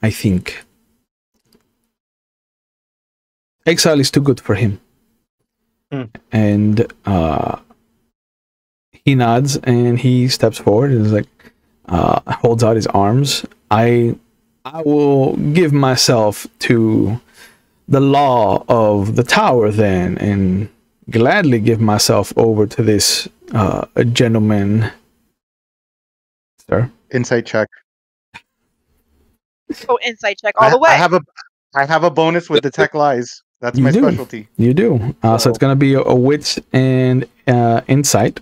I think. Exile is too good for him. And he nods and he steps forward and is like, holds out his arms. I will give myself to the law of the tower then, and gladly give myself over to this gentleman. Sir? Insight check. Oh, insight check all the way. I have a bonus with detect lies. That's my specialty. You do. So it's going to be a wits and insight.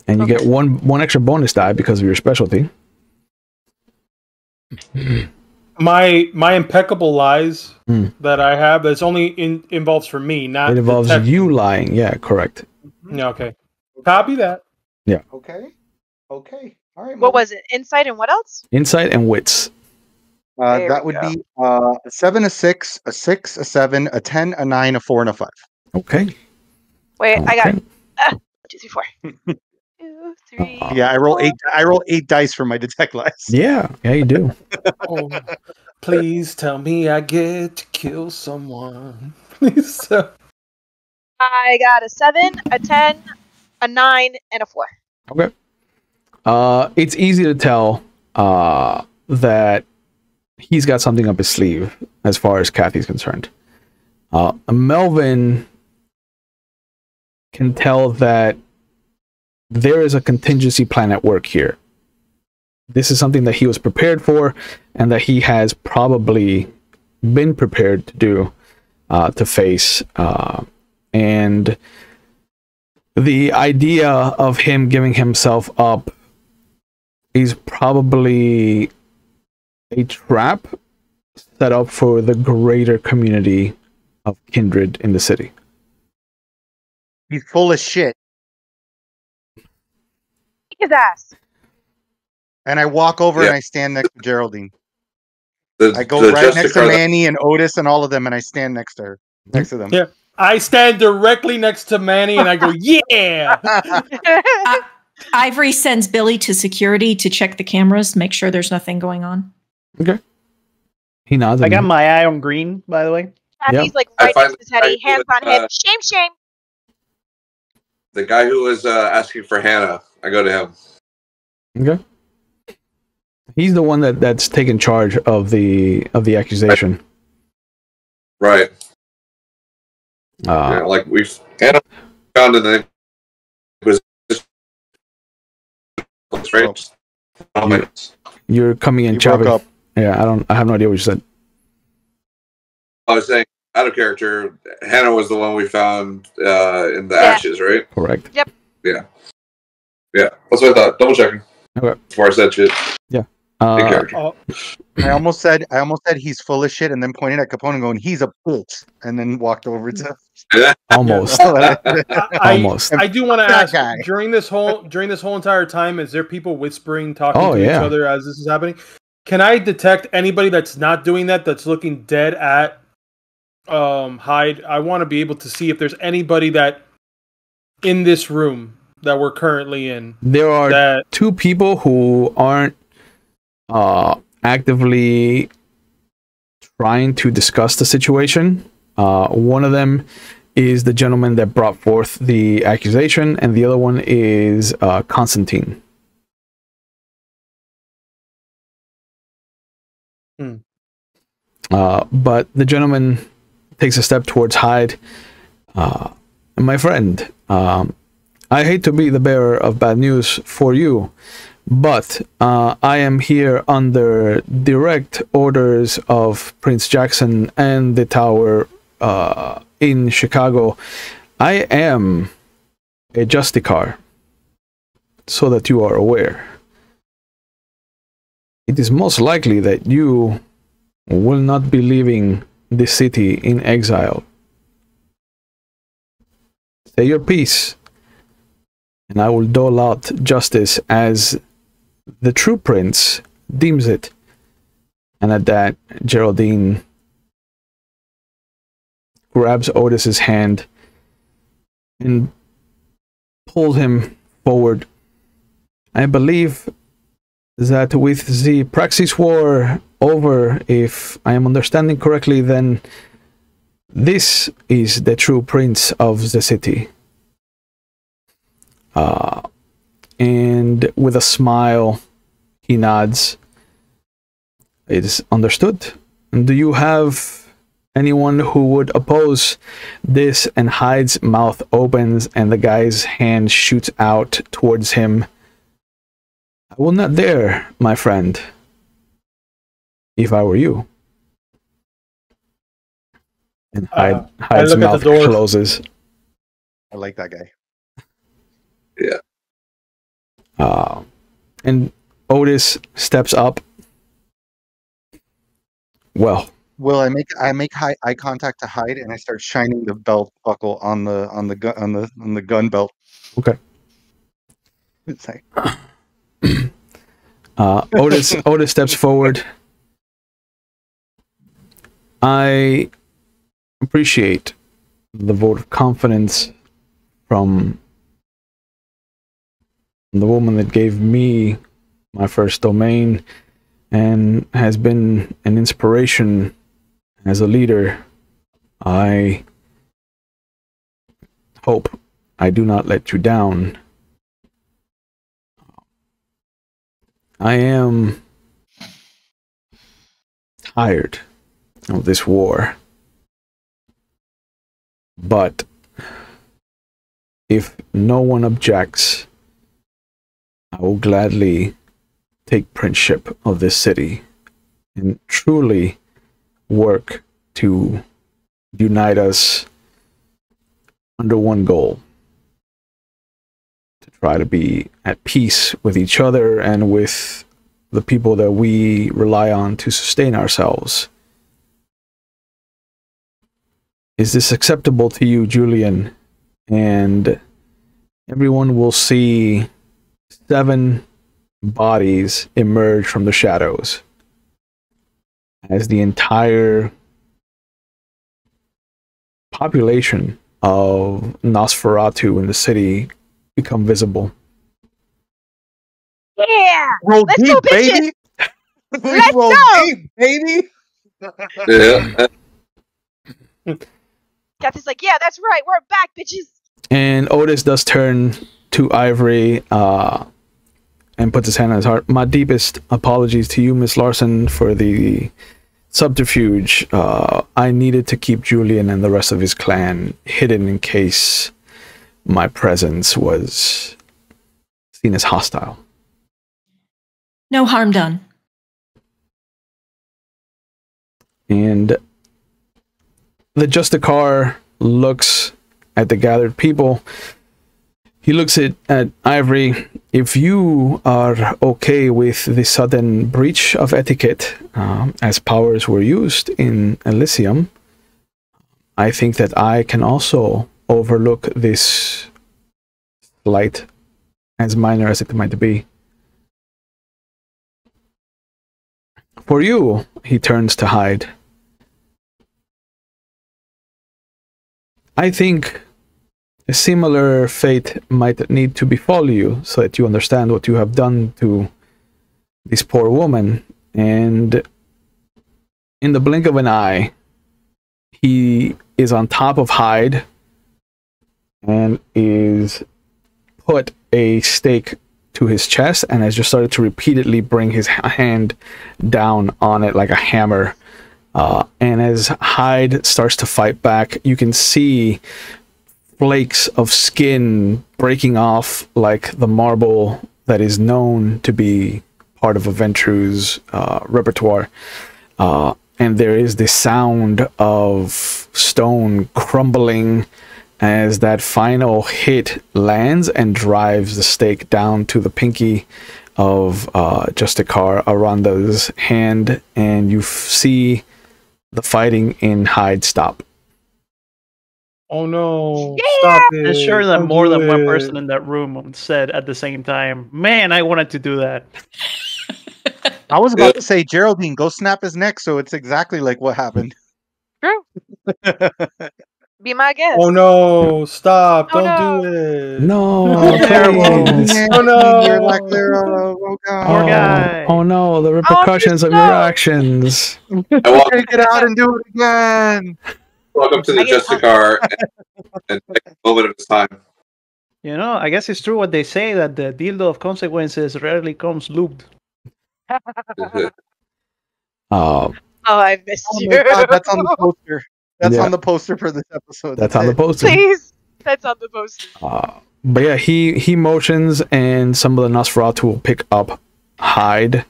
And you get one extra bonus die because of your specialty. My impeccable lies that I have, that's only involves for me, not it involves you lying. Yeah, correct. Yeah, okay. Copy that. Yeah. Okay. All right. What was it? Insight and what else? Insight and wits. That would be a 7, a 6, a 6, a 7, a 10, a 9, a 4, and a 5. Okay. Wait, I got 2, 3, 4. 2, 3. Yeah, I roll 8. I roll 8 dice for my detect lies. Yeah, you do. Oh, please tell me I get to kill someone. Please. I got a 7, a 10, a 9, and a 4. Okay. It's easy to tell that he's got something up his sleeve as far as Kathy's concerned. Melvin can tell that there is a contingency plan at work here. This is something that he was prepared for, and that he has probably been prepared to do, to face. And the idea of him giving himself up is probably a trap set up for the greater community of kindred in the city. He's full of shit. His ass. And I walk over and I stand next to Geraldine. I go the right next to Jessica- Manny and Otis and all of them, and I stand next to her, next to them. Yeah. I stand directly next to Manny and I go, yeah! Ivory sends Billy to security to check the cameras, make sure there's nothing going on. Okay. He nods. I got my eye on green, by the way. Kathy's like right next to Teddy, hands on him. Shame, shame. The guy who was asking for Hannah, I go to him. Okay. He's the one that's taken charge of the accusation. Right. Like we've Hannah found in the was right. You're coming in You chopping. broke up. Yeah, I have no idea what you said. I was saying, out of character, Hannah was the one we found in the ashes, right? Correct. Yep. Yeah. That's what I thought. Double checking. Okay. Before I said shit. Yeah. In character. I almost said he's full of shit, and then pointed at Capone and going, "He's a bitch," and then walked over to. Almost. Almost. I do want to That ask guy. during this whole entire time, is there people whispering, talking to each other as this is happening? Can I detect anybody that's not doing that, that's looking dead at Hyde? I want to be able to see if there's anybody that in this room that we're currently in. There are two people who aren't actively trying to discuss the situation. One of them is the gentleman that brought forth the accusation, and the other one is Constantine. But the gentleman takes a step towards Hyde. My friend, I hate to be the bearer of bad news for you, but I am here under direct orders of Prince Jackson and the Tower in Chicago. I am a Justicar, so that you are aware. It is most likely that you will not be leaving the city in exile. Say your piece, and I will dole out justice as the true prince deems it. And at that, Geraldine grabs Otis's hand and pulls him forward. I believe that with the Praxis War over, if I am understanding correctly, then this is the true prince of the city. And with a smile, he nods. It is understood. And do you have anyone who would oppose this? And Hyde's mouth opens and the guy's hand shoots out towards him. I will not dare, my friend, if I were you. And Hyde's mouth closes. I like that guy. Yeah. And Otis steps up. Well, I make eye contact to Hyde, and I start shining the belt buckle on the gun belt. Okay. It's like, Otis steps forward. I appreciate the vote of confidence from the woman that gave me my first domain and has been an inspiration as a leader. I hope I do not let you down. I am tired of this war, but if no one objects, I will gladly take princeship of this city and truly work to unite us under one goal, to try to be at peace with each other and with the people that we rely on to sustain ourselves. Is this acceptable to you, Julian? And everyone will see 7 bodies emerge from the shadows as the entire population of Nosferatu in the city become visible. Yeah! roll Let's deep, go, bitches! baby. Let's roll go! deep, baby. Yeah. Kathy's like, yeah, that's right. We're back, bitches. And Otis does turn to Ivory and puts his hand on his heart. My deepest apologies to you, Miss Larson, for the subterfuge. I needed to keep Julian and the rest of his clan hidden in case my presence was seen as hostile. No harm done. And the Justicar looks at the gathered people. He looks at Ivory. If you are okay with the sudden breach of etiquette, as powers were used in Elysium, I think that I can also overlook this slight, as minor as it might be. For you, he turns to Hyde. I think a similar fate might need to befall you so that you understand what you have done to this poor woman. And in the blink of an eye, he is on top of Hyde and is put a stake to his chest and has just started to repeatedly bring his hand down on it like a hammer. And as Hyde starts to fight back, you can see flakes of skin breaking off like the marble that is known to be part of Aventru's repertoire. And there is the sound of stone crumbling as that final hit lands and drives the stake down to the pinky of Justicar Aranda's hand, and you see the fighting in Hyde stop. Oh no! Yeah! Stop it! I'm sure that Don't more do than one it. person in that room said at the same time, "Man, I wanted to do that." I was about to say, Geraldine, go snap his neck. So it's exactly like what happened. True. Be my guest. Oh no! Stop! Oh, Don't no. do it! No, terrible. please. Oh no! You're lack thereof, oh God. Poor guy. Oh no, the repercussions of your no. actions. Take it out and do it again. Welcome to the I get- Justicar and take a moment of his time. You know, I guess it's true what they say that the dildo of consequences rarely comes lubed. Uh, Oh, I missed Oh you. my God, that's on the poster. That's Yeah. on the poster for this episode. that's on the it. poster. Please. That's on the poster. But yeah, he motions, and some of the Nosferatu will pick up Hyde.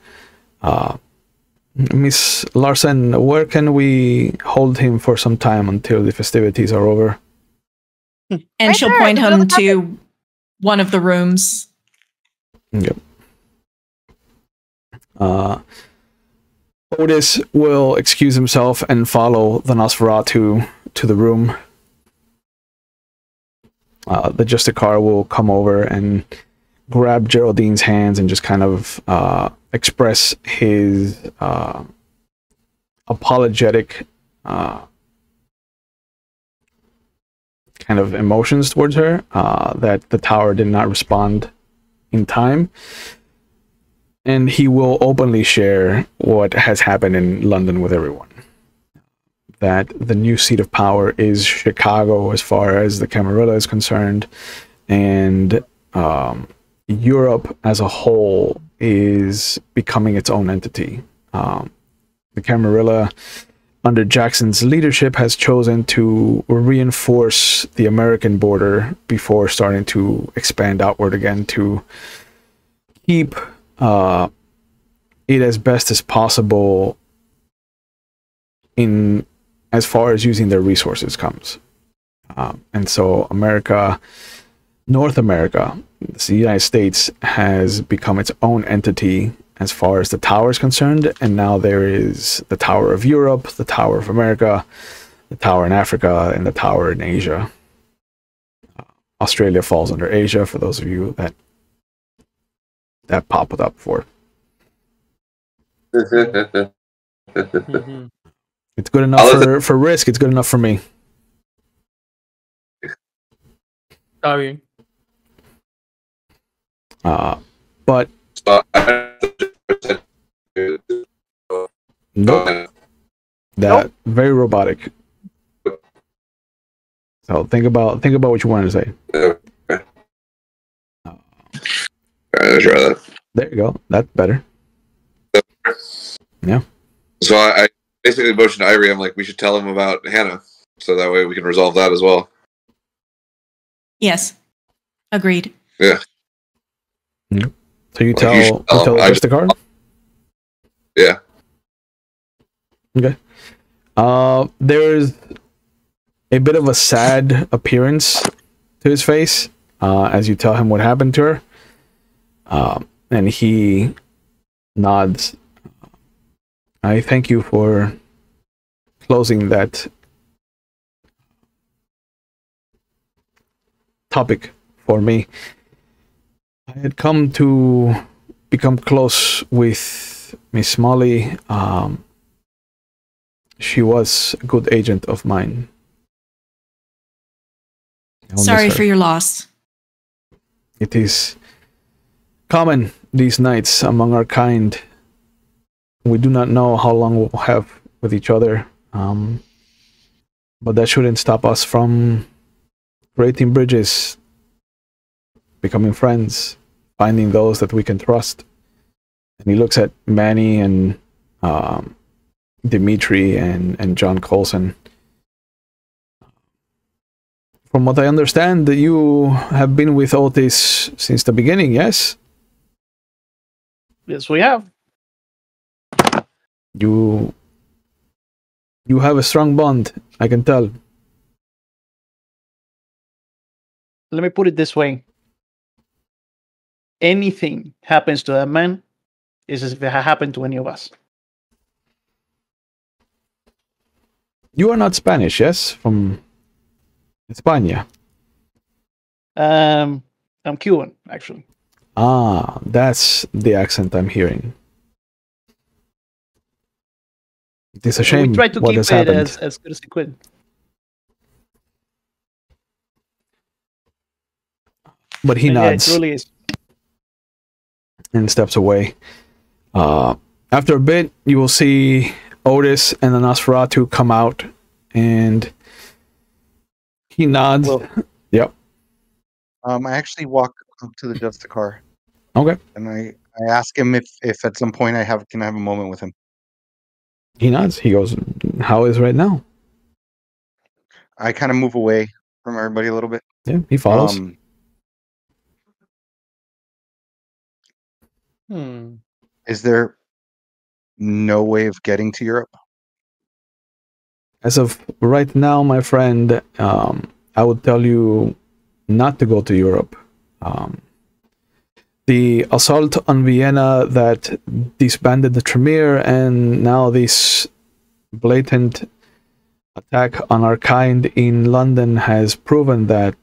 Miss Larson, where can we hold him for some time until the festivities are over? And Right she'll there, point in the middle him of the to one of the rooms. Yep. Otis will excuse himself and follow the Nosferatu to the room. The Justicar will come over and grab Geraldine's hands and just kind of express his apologetic kind of emotions towards her, that the tower did not respond in time. And he will openly share what has happened in London with everyone. That the new seat of power is Chicago as far as the Camarilla is concerned, and Europe as a whole is becoming its own entity. The Camarilla, under Jackson's leadership, has chosen to reinforce the American border before starting to expand outward again to keep it as best as possible in as far as using their resources comes. And so North America, the United States, has become its own entity as far as the tower is concerned, and now there is the Tower of Europe, the Tower of America, the Tower in Africa, and the Tower in Asia. Australia falls under Asia, for those of you that popped up for. Mhm. It's good enough for Risk, it's good enough for me. Está bien. But So, nope, that very robotic. So think about what you wanted to say. let's try that. There you go. That's better. Yeah. So I basically motioned to Irie. I'm like, we should tell him about Hannah, so that way we can resolve that as well. Yes. Agreed. Yeah. So you Well, tell you should tell him. Justicar? Yeah. Okay. There's a bit of a sad appearance to his face as you tell him what happened to her. And he nods. I thank you for closing that topic for me. I had come to become close with Miss Molly. She was a good agent of mine. I'll miss Sorry her. for your loss. It is common these nights among our kind. We do not know how long we'll have with each other. But that shouldn't stop us from creating bridges, becoming friends, finding those that we can trust. And he looks at Manny and Dimitri and John Coulson. From what I understand, you have been with Otis since the beginning, yes? Yes, we have. You have a strong bond, I can tell. Let me put it this way. Anything happens to that man is as if it had happened to any of us. You are not Spanish, yes? From España. I'm Cuban, actually. Ah, that's the accent I'm hearing. It is a shame We tried to what keep has it happened. as good as we could. But he Yeah, it nods truly is. and steps away. After a bit, you will see Otis and the Nosferatu come out, and he nods. Well, Yep. I actually walk up to the Justicar Okay. and I ask him if at some point can I have a moment with him. He nods. He goes, "How is right now?" I kind of move away from everybody a little bit. Yeah, he follows. Is there no way of getting to Europe? As of right now, my friend, I would tell you not to go to Europe. The assault on Vienna that disbanded the Tremere, and now this blatant attack on our kind in London has proven that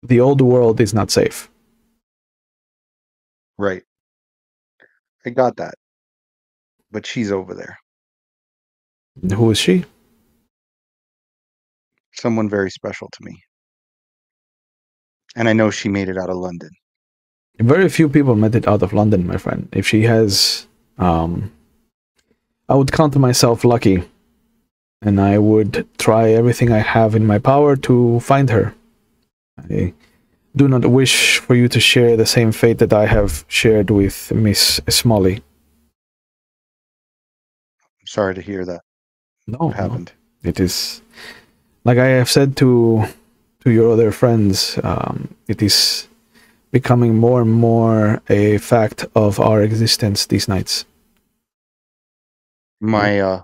the old world is not safe. Right. I got that. But she's over there. Who is she? Someone very special to me. And I know she made it out of London. Very few people made it out of London, my friend. If she has, I would count myself lucky, and I would try everything I have in my power to find her. I do not wish for you to share the same fate that I have shared with Miss Smalley. I'm sorry to hear that. No, What happened? no. It is, like I have said to your other friends, it is becoming more and more a fact of our existence these nights. My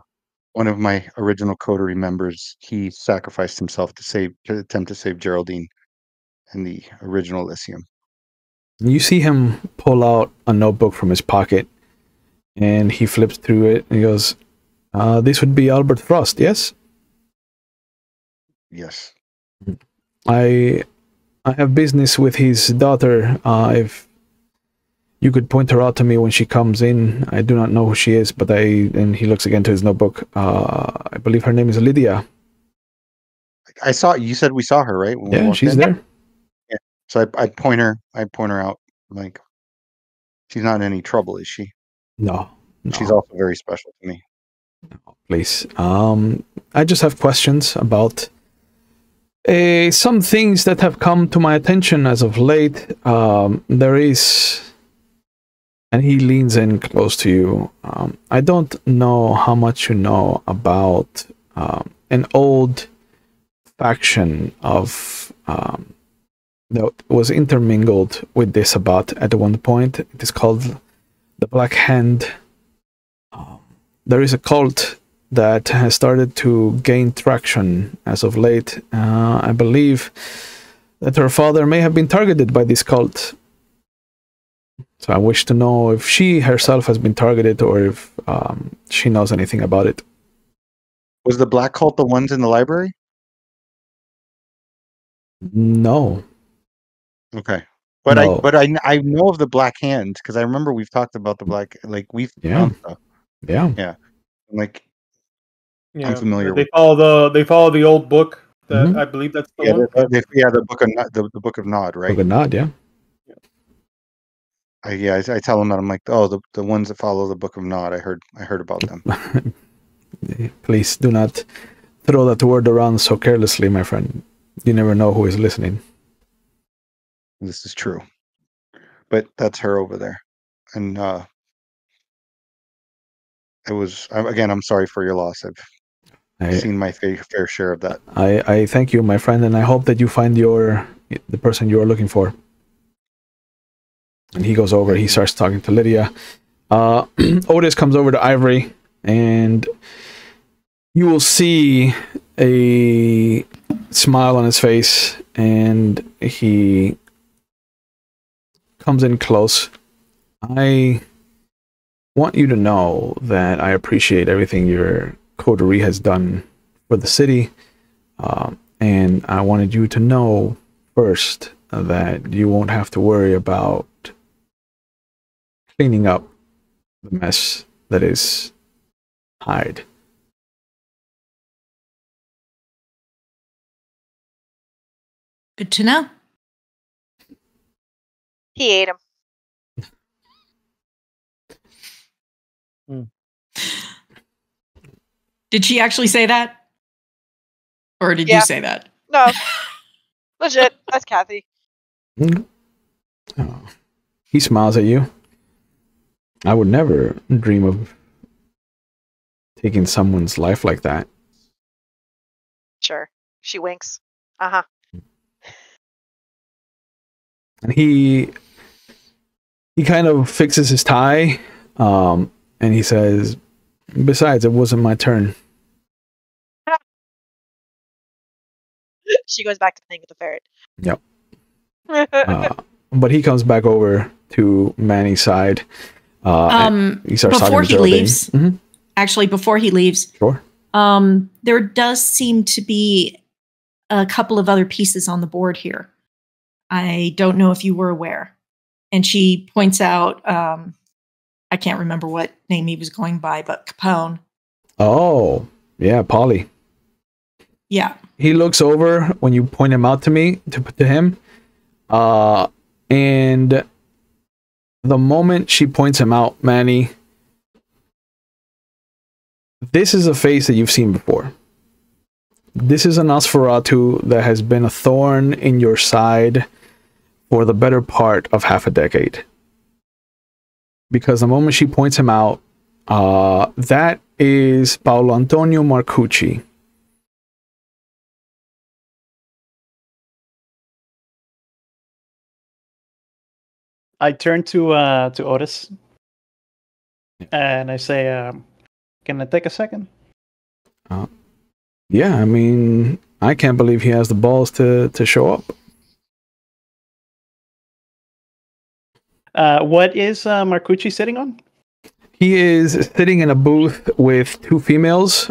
one of my original coterie members, he sacrificed himself to attempt to save Geraldine in the original Elysium. You see him pull out a notebook from his pocket, and he flips through it, and he goes, this would be Albert Frost, yes? Yes. I have business with his daughter. If you could point her out to me when she comes in. I do not know who she is, but and he looks again to his notebook. I believe her name is Lydia. You said we saw her, right? When we Yeah, walked she's in? there. Yeah. So I'd point her out. Like, she's not in any trouble, is she? No. She's also very special to me. Please. I just have questions about some things that have come to my attention as of late. There is, and he leans in close to you. I don't know how much you know about an old faction of that was intermingled with the Sabbat at one point. It is called the Black Hand. There is a cult that has started to gain traction as of late. I believe that her father may have been targeted by this cult. So I wish to know if she herself has been targeted or if she knows anything about it. Was the Black Cult the ones in the library? No. Okay. But No. I know of the Black Hand because I remember we've talked about the Black, like we've found stuff. Yeah. Like, Yeah, I'm familiar they with. follow the old book. That I believe that's the one. The Book of Nod, right? Book of Nod, yeah. I tell them that I'm like, oh, the ones that follow the Book of Nod. I heard about them. Please do not throw that word around so carelessly, my friend. You never know who is listening. This is true. But that's her over there. And I'm sorry for your loss. I've seen my fair share of that. I thank you, my friend, and I hope that you find the person you are looking for. And he goes over, he starts talking to Lydia. Otis comes over to Ivory, and you will see a smile on his face, and he comes in close. I want you to know that I appreciate everything your coterie has done for the city, and I wanted you to know first that you won't have to worry about cleaning up the mess that is Hyde. Good to know. He ate him. Did she actually say that? Or did you say that? No. Legit. That's Kathy. Oh. He smiles at you. I would never dream of taking someone's life like that. Sure. She winks. Uh-huh. And he kind of fixes his tie, and he says, besides, it wasn't my turn. She goes back to playing with the ferret. Yep. But he comes back over to Manny's side. And he starts before talking to he Geraldine. leaves, Mm-hmm. Actually, before he leaves, Sure. There does seem to be a couple of other pieces on the board here. I don't know if you were aware. And she points out, I can't remember what name he was going by, but Capone. Oh, yeah, Polly. Yeah. He looks over when you point him out to me, to him. And the moment she points him out, Manny, this is a face that you've seen before. This is a Nosferatu that has been a thorn in your side for the better part of half a decade. Because the moment she points him out, that is Paolo Antonio Marcucci. I turn to Otis, and I say, "Can I take a second?" Yeah, I mean, I can't believe he has the balls to show up. What is Marcucci sitting on? He is sitting in a booth with two females,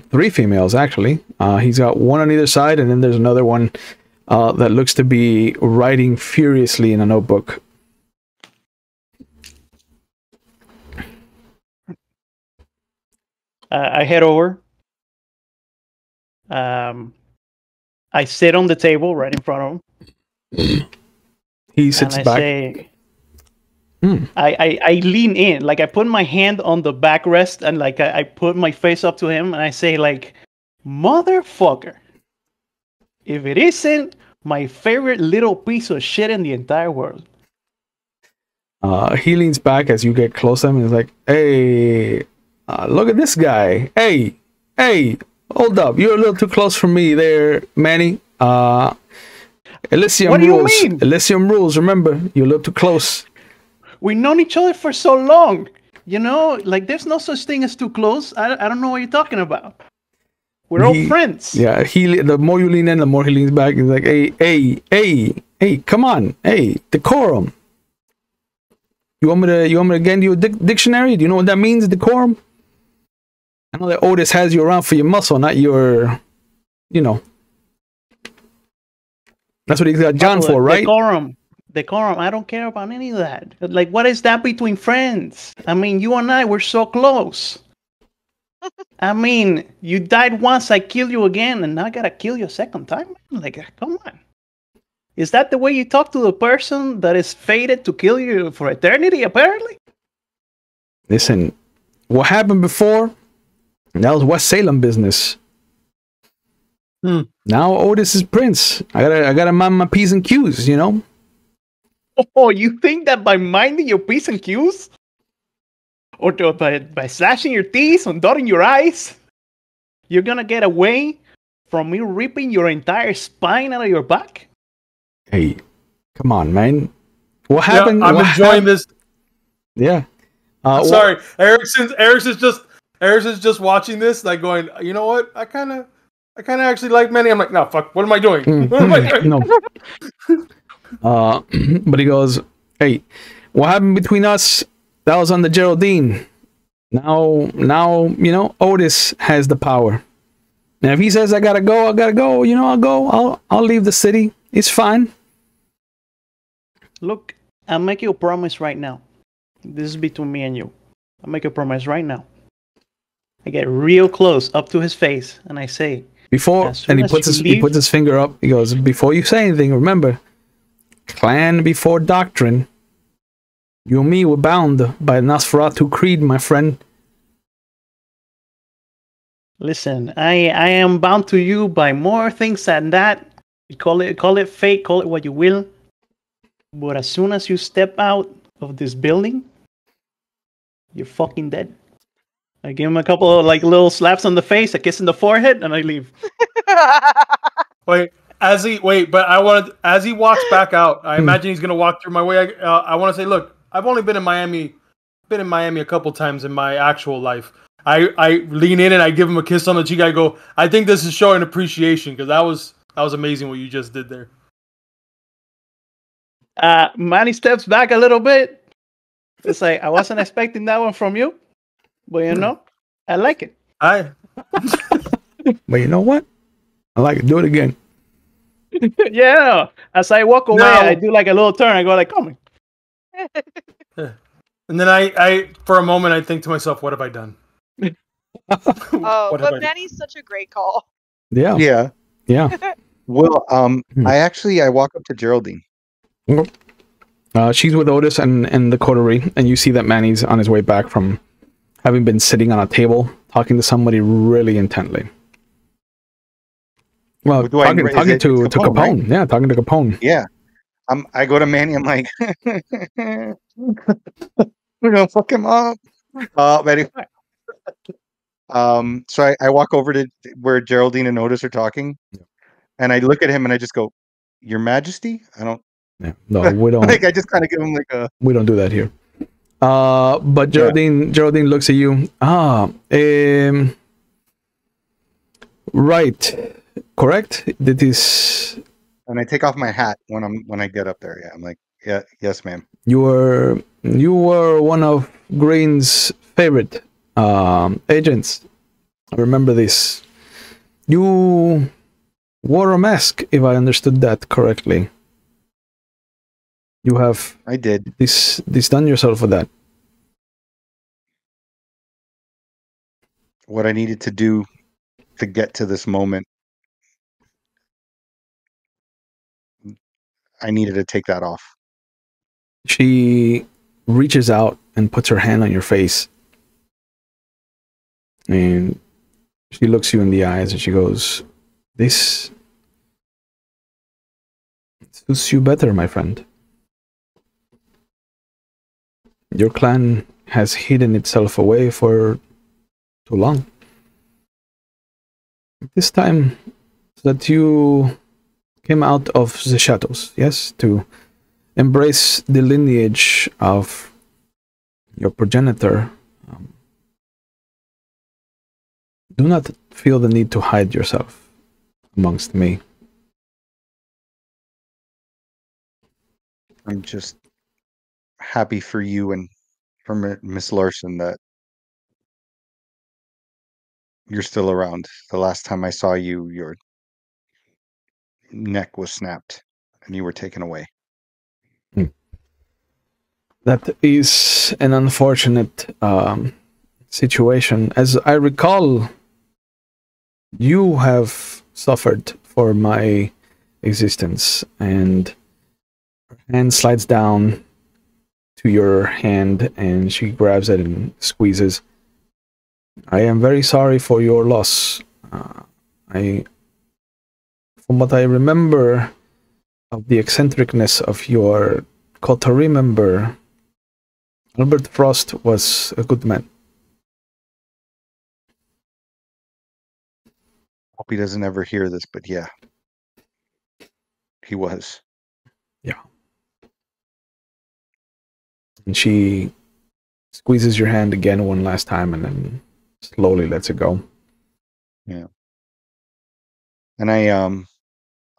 three females actually. He's got one on either side, and then there's another one that looks to be writing furiously in a notebook. I head over. I sit on the table right in front of him. He sits and I back. Say, I lean in, like I put my hand on the backrest, and like I put my face up to him, and I say, like, motherfucker, if it isn't my favorite little piece of shit in the entire world. He leans back as you get close to him and is like, hey, look at this guy. Hey, hold up. You're a little too close for me there, Manny. Elysium what do rules. You mean? Elysium rules. Remember, you're a little too close. We've known each other for so long. You know, like there's no such thing as too close. I don't know what you're talking about. We're all friends. Yeah, the more you lean in, the more he leans back. He's like, hey, come on. Hey, decorum. You want me to get you a dictionary? Do you know what that means, decorum? I know that Otis has you around for your muscle, not your, That's what he's got John for, right? Decorum. I don't care about any of that. Like, what is that between friends? I mean, you and I, we're so close. I mean, you died once, I killed you again, and now I gotta kill you a second time? Like, come on. Is that the way you talk to the person that is fated to kill you for eternity, apparently? Listen, what happened before That was West Salem business. Now Otis is prince. I gotta mind my P's and Q's, you know? Oh, you think that by minding your P's and Q's? Or by slashing your teeth and dotting your eyes, you're gonna get away from me ripping your entire spine out of your back? Hey, come on, man. What happened? I'm enjoying this. Yeah. Sorry, Ericsson's just watching this, like going, you know what? I kind of actually like Manny. I'm like, no, fuck. What am I doing? What am I doing? No. But he goes, hey, what happened between us? That was on the Geraldine. Now, you know, Otis has the power. And if he says I gotta go, you know, I'll go. I'll leave the city. It's fine. Look, I'll make you a promise right now. This is between me and you. I'll make a promise right now. I get real close up to his face and I say, before, and he puts his finger up. He goes, before you say anything, remember, clan before doctrine. You and me were bound by Nosferatu creed, my friend. Listen, I am bound to you by more things than that. Call it fate, call it what you will. But as soon as you step out of this building, you're fucking dead. I give him a couple of like little slaps on the face, a kiss in the forehead, and I leave. As he walks back out, I imagine he's gonna walk through my way. I want to say, look, I've only been in Miami a couple times in my actual life. I lean in and I give him a kiss on the cheek. I go, I think this is showing appreciation because that was amazing what you just did there. Manny steps back a little bit. It's like, I wasn't expecting that one from you, but you know, I like it. But you know what? I like it. Do it again. Yeah. As I walk away, I do like a little turn. I go like, come on. And then I for a moment I think to myself, what have I done? But Manny's such a great call. Yeah. Yeah. Yeah. Well, I walk up to Geraldine. She's with Otis and the coterie, and you see that Manny's on his way back from having been sitting on a table talking to somebody really intently. Well, talking to Capone. Right? Yeah, talking to Capone. Yeah. I go to Manny. I'm like, we're gonna fuck him up. Anyway. So I walk over to where Geraldine and Otis are talking, and I look at him and I just go, "Your Majesty." I don't. Yeah, no, we don't. Like I just kind of give him like a. We don't do that here. But Geraldine looks at you. Right, correct. That is. And I take off my hat when I get up there. Yeah, I'm like, yeah, yes, ma'am. You were one of Green's favorite agents. I remember this. You wore a mask, if I understood that correctly. You have. I did. This done yourself for that. What I needed to do to get to this moment, I needed to take that off. She reaches out and puts her hand on your face. And she looks you in the eyes and she goes, "This suits you better, my friend. Your clan has hidden itself away for too long. This time that you came out of the shadows, yes, to embrace the lineage of your progenitor. Do not feel the need to hide yourself amongst me. I'm just happy for you and for Miss Larson that you're still around. The last time I saw you, your neck was snapped and you were taken away. That is an unfortunate situation. As I recall, you have suffered for my existence, and her hand slides down to your hand and she grabs it and squeezes. I am very sorry for your loss. From what I remember of the eccentricness of your coterie member, Albert Frost was a good man. Hope he doesn't ever hear this, but yeah, he was. Yeah. And she squeezes your hand again one last time and then slowly lets it go. Yeah. And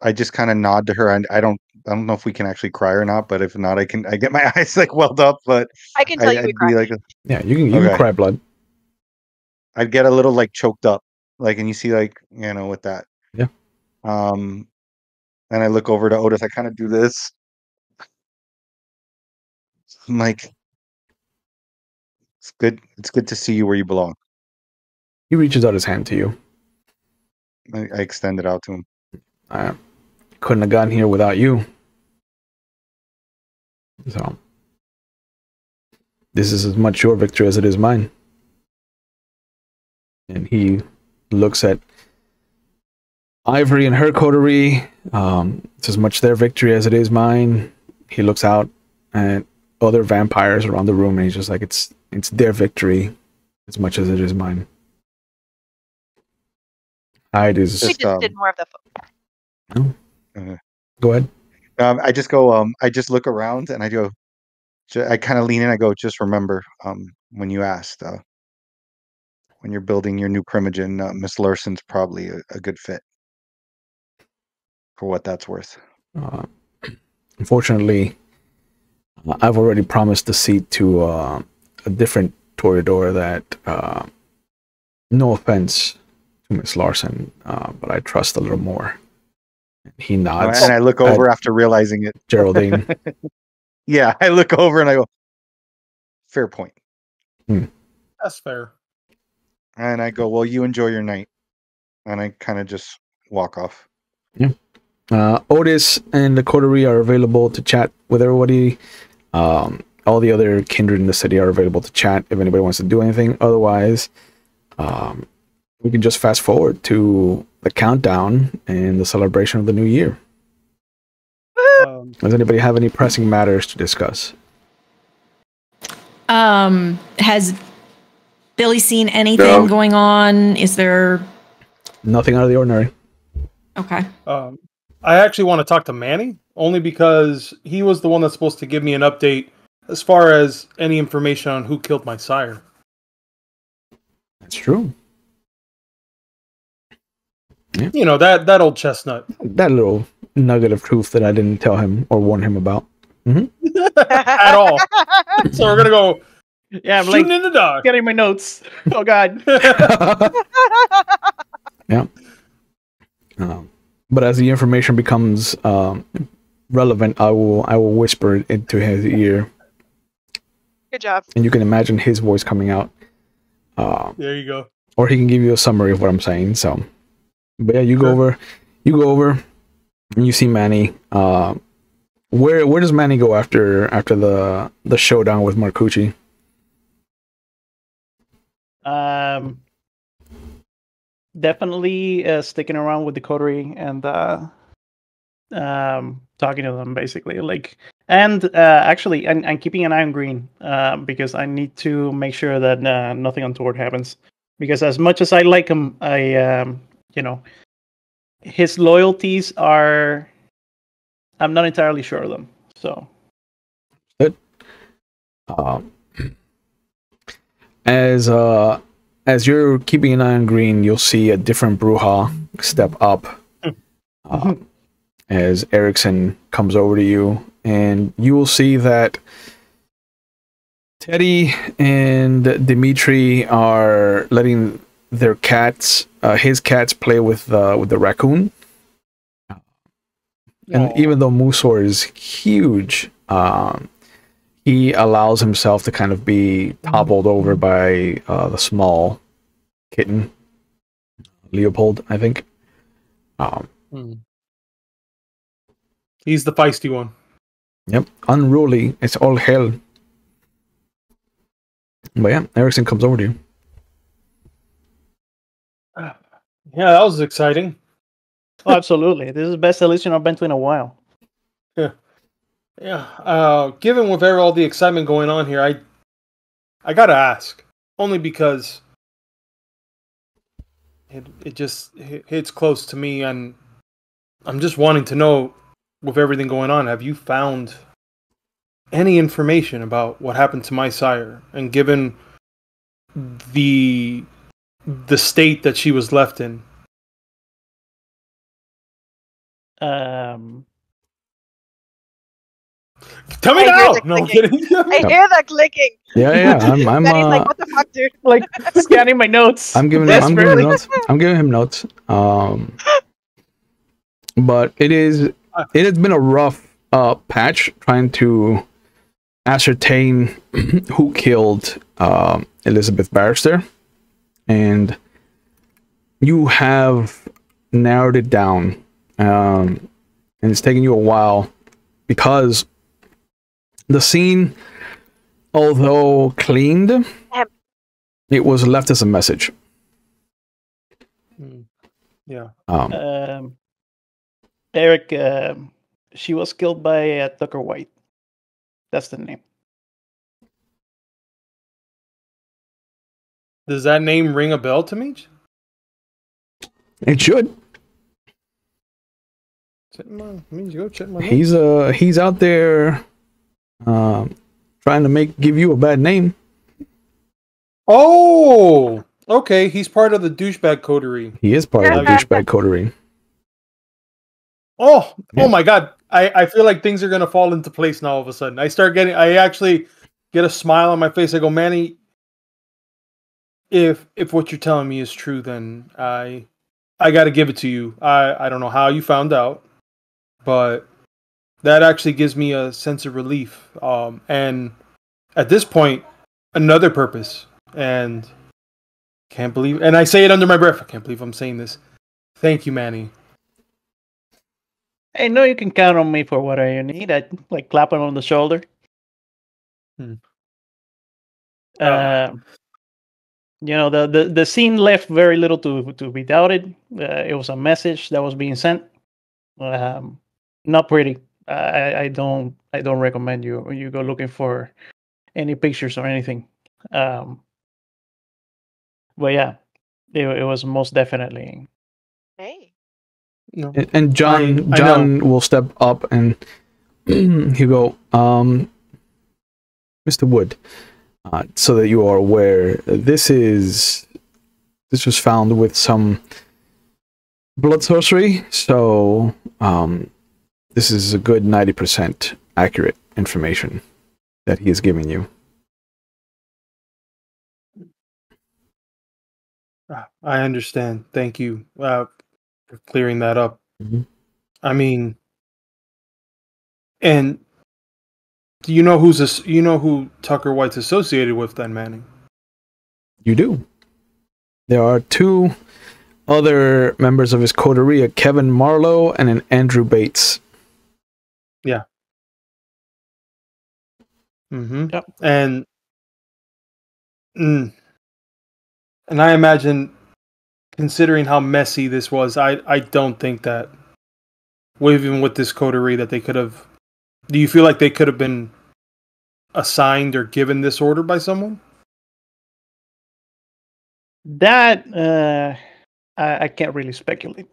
I just kind of nod to her, and I don't know if we can actually cry or not, but if not, I get my eyes like welled up, but I can tell you we I'd cried. be like, Yeah, you can Okay. cry blood. I'd get a little like choked up, like, and you see like, you know, with that. Yeah. And I look over to Otis. I kind of do this. I'm like, it's good. It's good to see you where you belong. He reaches out his hand to you. I extend it out to him. I couldn't have gotten here without you. So, this is as much your victory as it is mine. And he looks at Ivory and her coterie. It's as much their victory as it is mine. He looks out at other vampires around the room, and he's just like, it's their victory as much as it is mine. Hyde is... We just did more of the Go ahead. I just go, I just look around and I go, I kind of lean in. I go, just remember, when you asked, when you're building your new primogen, Miss Larson's probably a good fit for what that's worth. Unfortunately, I've already promised the seat to a different Toreador that, no offense to Miss Larson, but I trust a little more. He nods. And I look over after realizing it. Geraldine. Yeah, I look over and I go, fair point. That's fair. And I go, well, you enjoy your night. And I kind of just walk off. Yeah. Otis and the coterie are available to chat with everybody. All the other kindred in the city are available to chat if anybody wants to do anything. Otherwise, we can just fast forward to the countdown and the celebration of the new year. Does anybody have any pressing matters to discuss? Has Billy seen anything going on? Is there nothing out of the ordinary? Okay. I actually want to talk to Manny, only because he was the one that's supposed to give me an update as far as any information on who killed my sire. That's true. Yeah. You know, that old chestnut. That little nugget of truth that I didn't tell him or warn him about. At all. So we're going to go I'm like, in the dark. Getting my notes. Oh, God. Yeah. But as the information becomes relevant, I will whisper it into his ear. Good job. And you can imagine his voice coming out. There you go. Or he can give you a summary of what I'm saying. So, but yeah, you go over, and you see Manny. Where does Manny go after the showdown with Marcucci? Definitely sticking around with the coterie and talking to them, basically. Like, and actually, and keeping an eye on Green, because I need to make sure that nothing untoward happens. Because as much as I like him, his loyalties are, I'm not entirely sure of them. So, good. As you're keeping an eye on Green, you'll see a different Bruja step up. As Erickson comes over to you, and you will see that Teddy and Dimitri are letting their cats, his cats, play with the raccoon. And even though Musor is huge, he allows himself to kind of be toppled over by the small kitten, Leopold, I think. He's the feisty one. Yep, unruly. It's all hell. But yeah, Erickson comes over to you. Yeah, that was exciting. Oh, absolutely. This is the best Elysium I've been to in a while. Yeah. Given with all the excitement going on here, I gotta ask, only because it just hits close to me, and I'm just wanting to know, with everything going on, have you found any information about what happened to my sire? And given the state that she was left in. Um, Tell me I hear now. the No, I'm clicking. kidding. I hear the clicking. Yeah. I'm Manny's like, what the fuck, dude? like scanning my notes. I'm giving him notes. I'm giving him notes. But it has been a rough patch trying to ascertain who killed Elizabeth Barrister, and you have narrowed it down, and it's taken you a while because the scene, although cleaned, it was left as a message. Yeah. Eric, she was killed by Tucker White. That's the name. Does that name ring a bell to me? It should. He's out there trying to give you a bad name. Oh, okay. He's part of the douchebag coterie. He is part of the douchebag coterie. Oh my God. I feel like things are gonna fall into place now all of a sudden. I actually get a smile on my face. I go, Manny, if what you're telling me is true, then I gotta give it to you. I don't know how you found out, but that actually gives me a sense of relief. And at this point, another purpose. And can't believe, and I say it under my breath, I can't believe I'm saying this. Thank you, Manny. I know you can count on me for whatever you need. I like clap him on the shoulder. You know, the scene left very little to be doubted. It was a message that was being sent. Not pretty. I don't recommend you go looking for any pictures or anything. But yeah, it was most definitely. Hey. No. And John will step up and he'll go, Mr. Wood, so that you are aware, this was found with some blood sorcery, so this is a good 90% accurate information that he is giving you. I understand. Thank you for clearing that up. Mm-hmm. I mean, and do you know who Tucker White's associated with then, Manning? You do. There are two other members of his coterie, a Kevin Marlowe and an Andrew Bates. Yeah. Mm-hmm. Yep. And I imagine, considering how messy this was, I don't think that, even with this coterie, that they could have. Do you feel like they could have been assigned or given this order by someone? That I can't really speculate.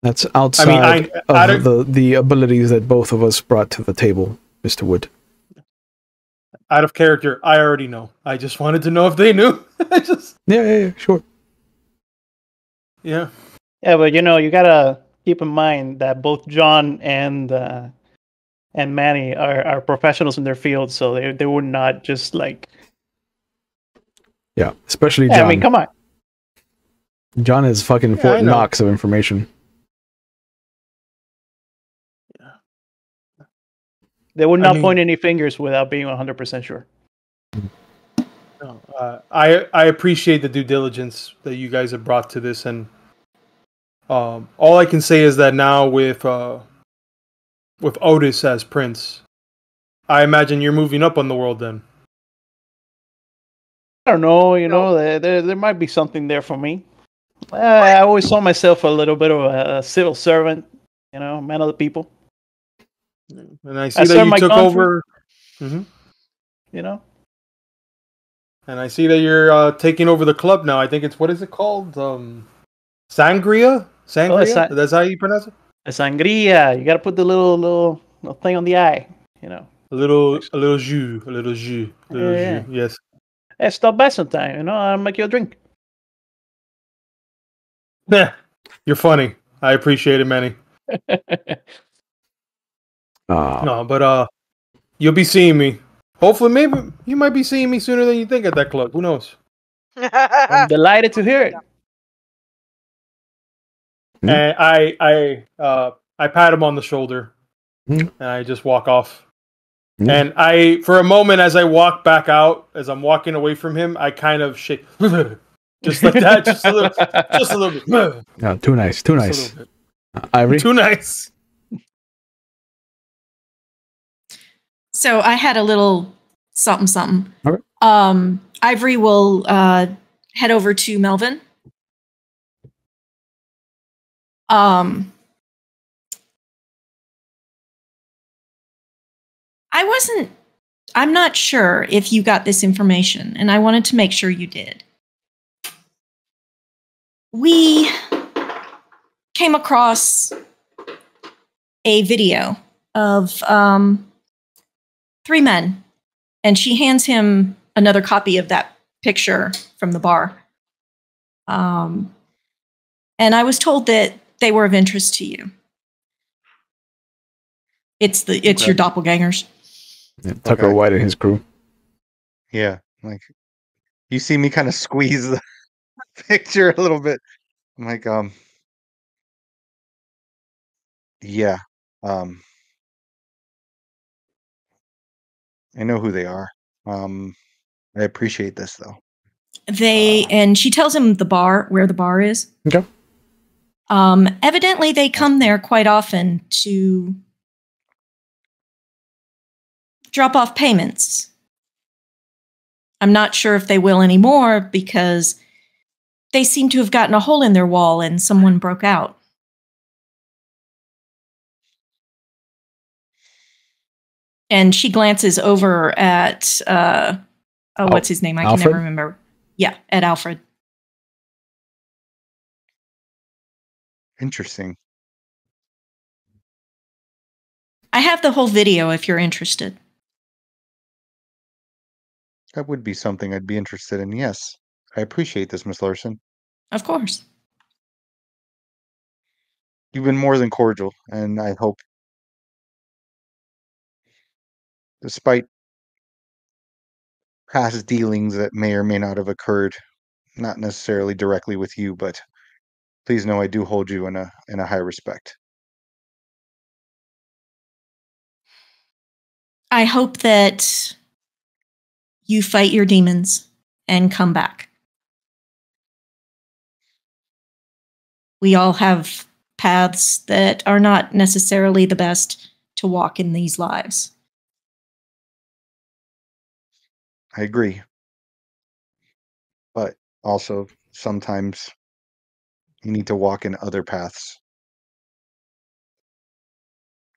That's outside of the abilities that both of us brought to the table, Mr. Wood. Out of character, I already know. I just wanted to know if they knew. Yeah, sure. Yeah. Yeah, but you gotta keep in mind that both John and Manny are professionals in their field, so they would not just like. Yeah, especially John. I mean, come on. John is fucking Fort Knox of information. They would not point any fingers without being 100% sure. No, I appreciate the due diligence that you guys have brought to this, and all I can say is that now with Otis as Prince, I imagine you're moving up on the world then. don't know. You know, there might be something there for me. I always saw myself a little bit of a civil servant. You know, man of the people. And I see that you took over. You know. And I see that you're taking over the club now. I think it's, what is it called? Sangria? Sangria? That's how you pronounce it? A sangria. You got to put the little thing on the eye. You know. A little jus. Yes. Hey, stop by sometime. You know, I'll make you a drink. You're funny. I appreciate it, Manny. No, but you'll be seeing me. Hopefully, maybe you might be seeing me sooner than you think at that club. Who knows? I'm delighted to hear it. And I pat him on the shoulder, and I just walk off. And for a moment, as I walk back out, as I'm walking away from him, I kind of shake, just like that, just a little bit. No, too nice. Ivory, too nice. So I had a little something. All right. Ivory will head over to Melvin. I'm not sure if you got this information, and I wanted to make sure you did. We came across a video of 3 men, and she hands him another copy of that picture from the bar. And I was told that they were of interest to you. It's your doppelgangers. Yeah, Tucker White and his crew. Yeah, like you see me kind of squeeze the picture a little bit. I'm like, yeah, I know who they are. I appreciate this though. And she tells him where the bar is. Okay. Evidently, they come there quite often to drop off payments. I'm not sure if they will anymore because they seem to have gotten a hole in their wall and someone broke out. And she glances over at, what's his name? I can never remember. Yeah, at Alfred. Interesting. I have the whole video if you're interested. That would be something I'd be interested in. Yes. I appreciate this, Miss Larson. Of course. You've been more than cordial, and I hope, despite past dealings that may or may not have occurred, not necessarily directly with you, but please know I do hold you in a high respect. I hope that you fight your demons and come back. We all have paths that are not necessarily the best to walk in these lives. I agree. But also, sometimes you need to walk in other paths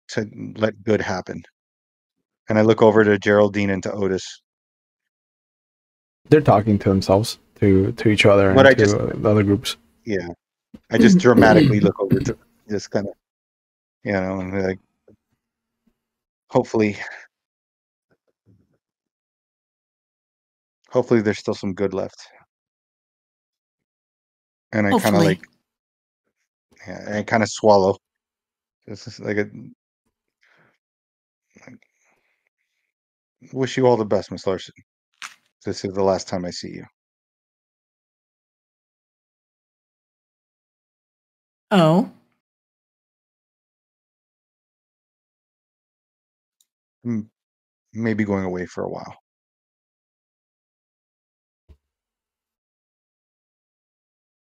to let good happen. And I look over to Geraldine and to Otis. They're talking to themselves, to each other, and to the other groups. Yeah. I just dramatically look over to just kind of, and be like, hopefully there's still some good left. And I kind of I kind of swallow. It's like wish you all the best, Miss Larson. This is the last time I see you. Oh. Maybe going away for a while.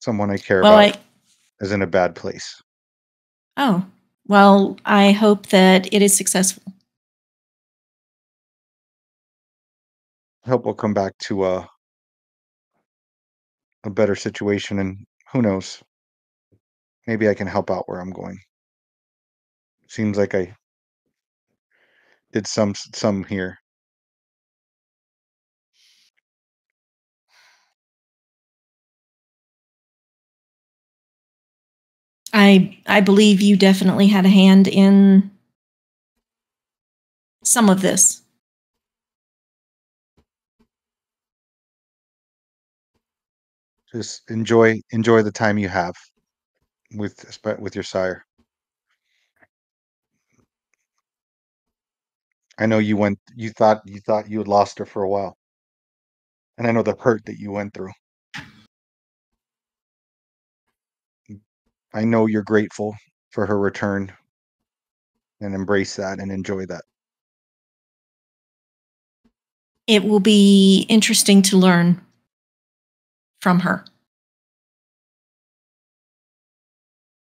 Someone I care about is in a bad place. Oh. Well, I hope that it is successful. I hope we'll come back to a better situation, and who knows? Maybe I can help out where I'm going. Seems like I did some here. I believe you definitely had a hand in some of this. Just enjoy the time you have with your sire. I know you thought you had lost her for a while. And I know the hurt that you went through. I know you're grateful for her return, and embrace that and enjoy that. It will be interesting to learn from her.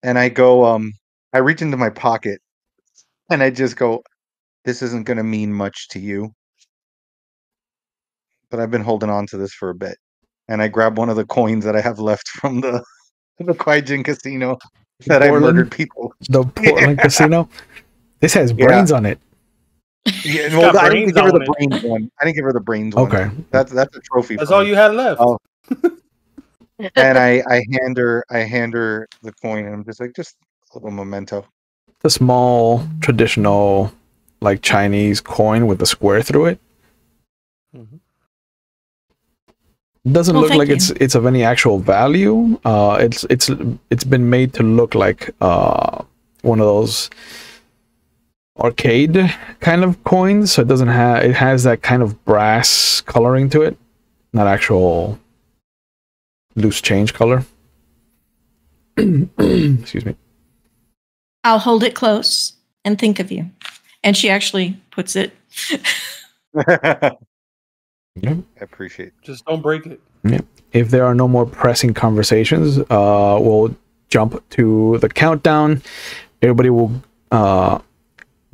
And I go, I reach into my pocket and I just go, this isn't going to mean much to you, but I've been holding on to this for a bit. And I grab one of the coins that I have left from the Kwaijin casino that I murdered people. The Portland casino. This has brains on it. Yeah, well, I didn't give her the brains one. I didn't give her the brains one. Okay, that's a trophy. That's all you had left. And I hand her the coin, and I'm just like, just a little memento. The small traditional, like Chinese coin with a square through it. Mm-hmm. Doesn't look like it's of any actual value. It's been made to look like one of those arcade kind of coins, so it has that kind of brass coloring to it, not actual loose change color. Excuse me. I'll hold it close and think of you. And she actually puts it. Yeah. I appreciate it. Just don't break it. Yeah. If there are no more pressing conversations, we'll jump to the countdown. Everybody will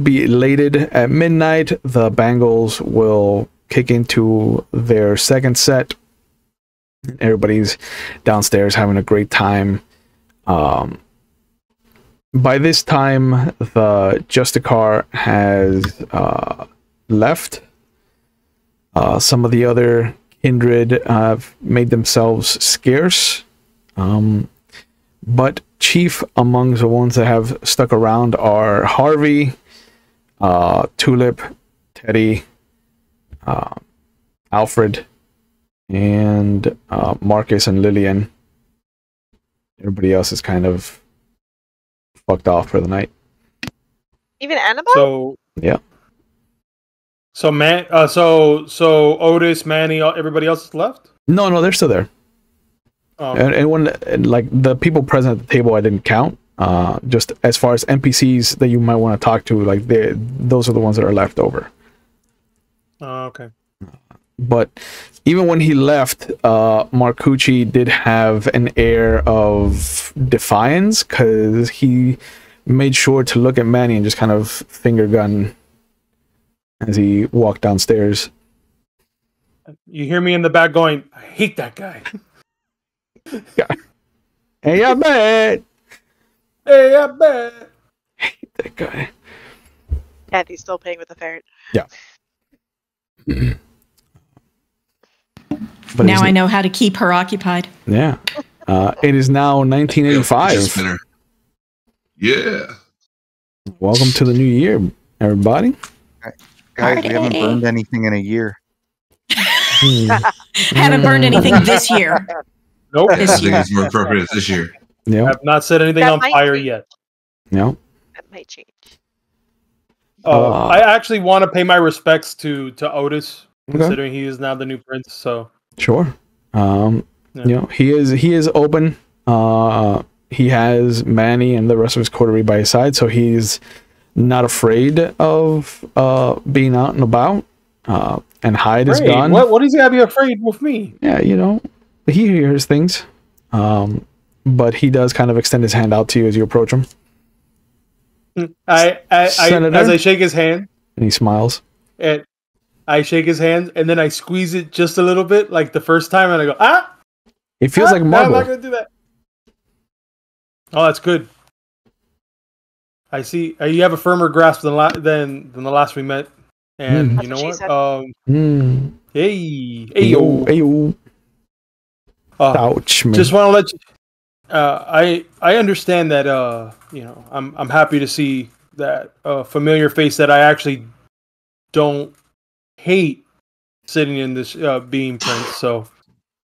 be elated at midnight. The Bangles will kick into their second set. Everybody's downstairs having a great time. By this time, the Justicar has left. Some of the other kindred have made themselves scarce. But chief among the ones that have stuck around are Harvey, Tulip, Teddy, Alfred, and Marcus and Lillian. Everybody else is kind of fucked off for the night. Even Annabelle? So yeah. So so Otis, Manny, everybody else is left? No, they're still there. Oh. And like the people present at the table, I didn't count. Just as far as NPCs that you might want to talk to, like those are the ones that are left over. Oh, okay. But even when he left, Marcucci did have an air of defiance because he made sure to look at Manny and just kind of finger gun as he walked downstairs. You hear me in the back going, I hate that guy. Hey, I bet. Hey, I bet. Hate that guy. Kathy's still playing with the ferret. Yeah. But now I know how to keep her occupied. Yeah. It is now 1985. Yeah. Welcome to the new year, everybody. Guys, we haven't burned anything in a year. Haven't burned anything this year. Nope. I think it's more appropriate this year. Yeah. I've not set anything That on might fire change. yet. No. That might change. I actually want to pay my respects to Otis, Okay. considering he is now the new prince. So Sure. You know, he is open. He has Manny and the rest of his coterie by his side, so he's not afraid of being out and about. And Hyde is gone. What does he have to be afraid with me? Yeah, you know, he hears things. But he does kind of extend his hand out to you as you approach him. As I shake his hand, and he smiles. And I shake his hand, and then I squeeze it just a little bit, like the first time, and I go, ah! It feels like I'm marble. not gonna do that. Oh, that's good. I see. You have a firmer grasp than the last we met, and That's you know what she what? said. Hey, Ayo, ayo. Uh, Ouch, man. just want to let you. I understand that. I'm happy to see that familiar face that I actually don't hate sitting in this being Prince. So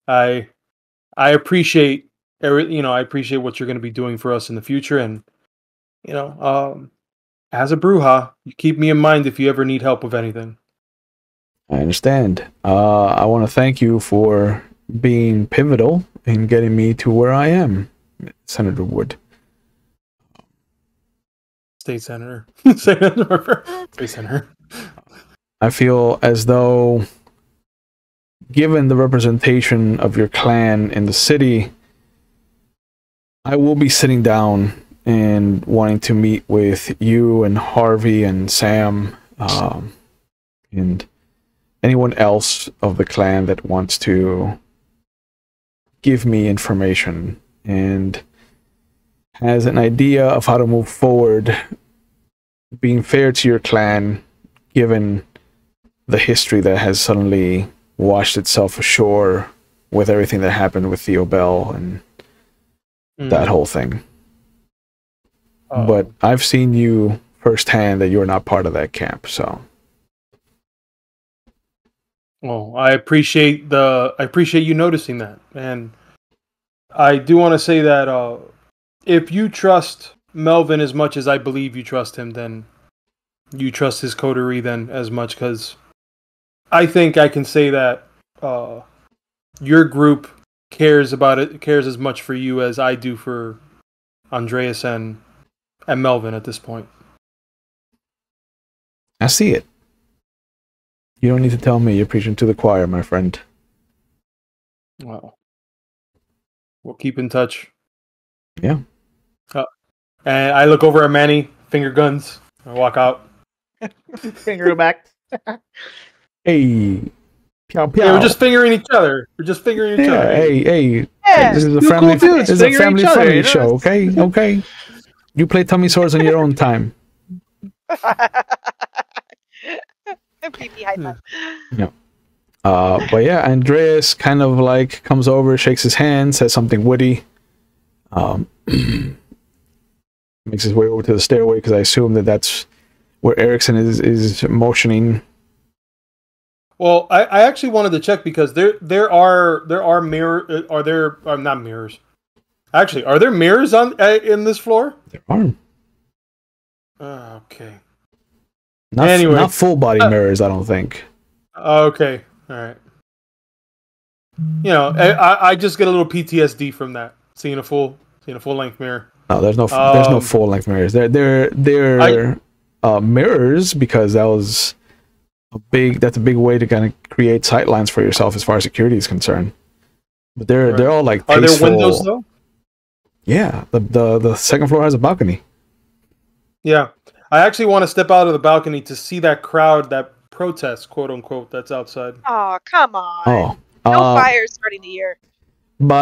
I appreciate I appreciate what you're going to be doing for us in the future, and as a Bruja, you keep me in mind if you ever need help with anything. I understand. I want to thank you for being pivotal in getting me to where I am, Senator Wood. State Senator. State Senator. I feel as though, given the representation of your clan in the city, I will be sitting down and wanting to meet with you and Harvey and Sam and anyone else of the clan that wants to give me information and has an idea of how to move forward, being fair to your clan, given the history that has suddenly washed itself ashore with everything that happened with Theo Bell and that whole thing. But I've seen you firsthand that you're not part of that camp, so. Well, I appreciate you noticing that, and I do want to say that if you trust Melvin as much as I believe you trust him, then you trust his coterie then as much, because I think I can say that your group cares as much for you as I do for Andreas and Melvin at this point. I see it. You don't need to tell me. You're preaching to the choir, my friend. Well, we'll keep in touch. Yeah. And I look over at Manny, finger guns. I walk out. Finger back. Hey. Pew, pew. Yeah, we're just fingering each other. Hey. Yeah. This is a Two family, cool dudes this is a fingering each other, family-friendly you know? show, okay? Okay. You play tummy swords on your own time. PP high five. Yeah. But yeah, Andreas kind of like comes over, shakes his hand, says something witty. Makes his way over to the stairway because I assume that that's where Erickson is motioning. Well, I actually wanted to check because there are mirror not mirrors. Actually, are there mirrors on in this floor? There are. Okay. Not full body mirrors, I don't think. Okay. All right. You know, I just get a little PTSD from that. Seeing a full length mirror. No, there's no full length mirrors. They're mirrors because that's a big way to kind of create sightlines for yourself as far as security is concerned. But they're all like Are tasteful. there windows though? Yeah, the second floor has a balcony. Yeah. I actually want to step out of the balcony to see that crowd, that protest, quote unquote, that's outside. Oh, come on. Oh. No fires starting the year. By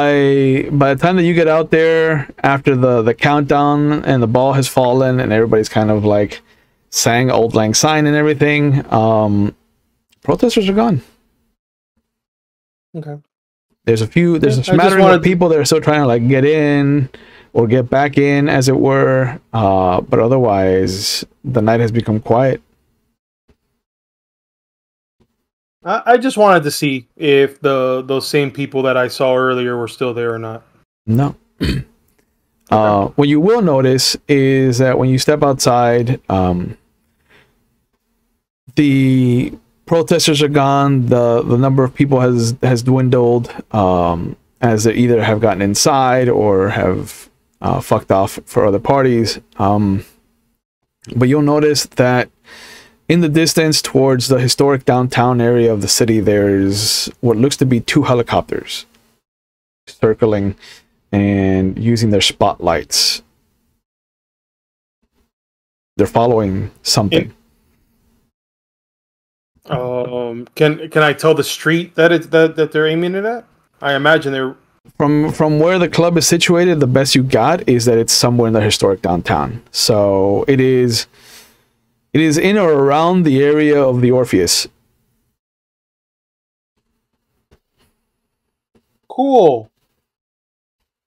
the time that you get out there, after the countdown and the ball has fallen and everybody's kind of like sang Auld Lang Syne and everything, protesters are gone. Okay. There's a smattering of people that are still trying to like get in or get back in, as it were. But otherwise, the night has become quiet. I just wanted to see if those same people that I saw earlier were still there or not. No. What you will notice is that when you step outside, the protesters are gone. The number of people has dwindled, as they either have gotten inside or have fucked off for other parties. But you'll notice that in the distance towards the historic downtown area of the city, there's what looks to be 2 helicopters circling and using their spotlights. They're following something. Can I tell the street that they're aiming it at? I imagine From where the club is situated, the best you got is that it's somewhere in the historic downtown. So it is in or around the area of the Orpheus. Cool.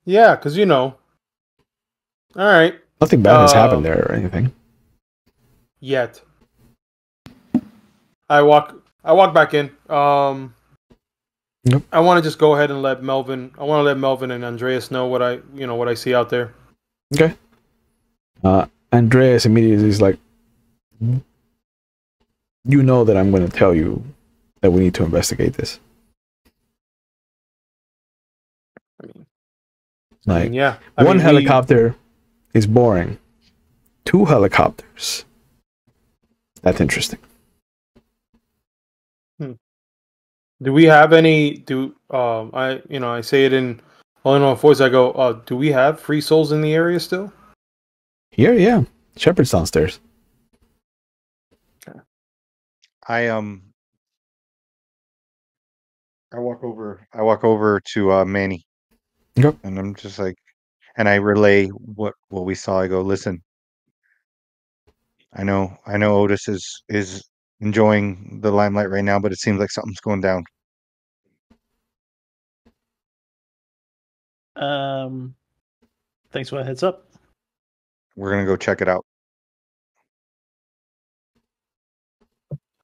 Yeah, because All right. Nothing bad has happened there or anything. Yet. I walk back in. Yep. I want to just go ahead and let Melvin and Andreas know what I see out there. Okay. Andreas immediately is like, you know that I'm going to tell you that we need to investigate this. Yeah. One helicopter is boring. 2 helicopters. That's interesting. Do we have any? I say it in all in one voice. I go, do we have free souls in the area still? Here, yeah. Shepard's downstairs. Okay. I walk over to Manny. Yep. And I'm just like, and I relay what we saw. I go, listen. I know Otis is enjoying the limelight right now, but it seems like something's going down. Thanks for the heads up. We're gonna go check it out.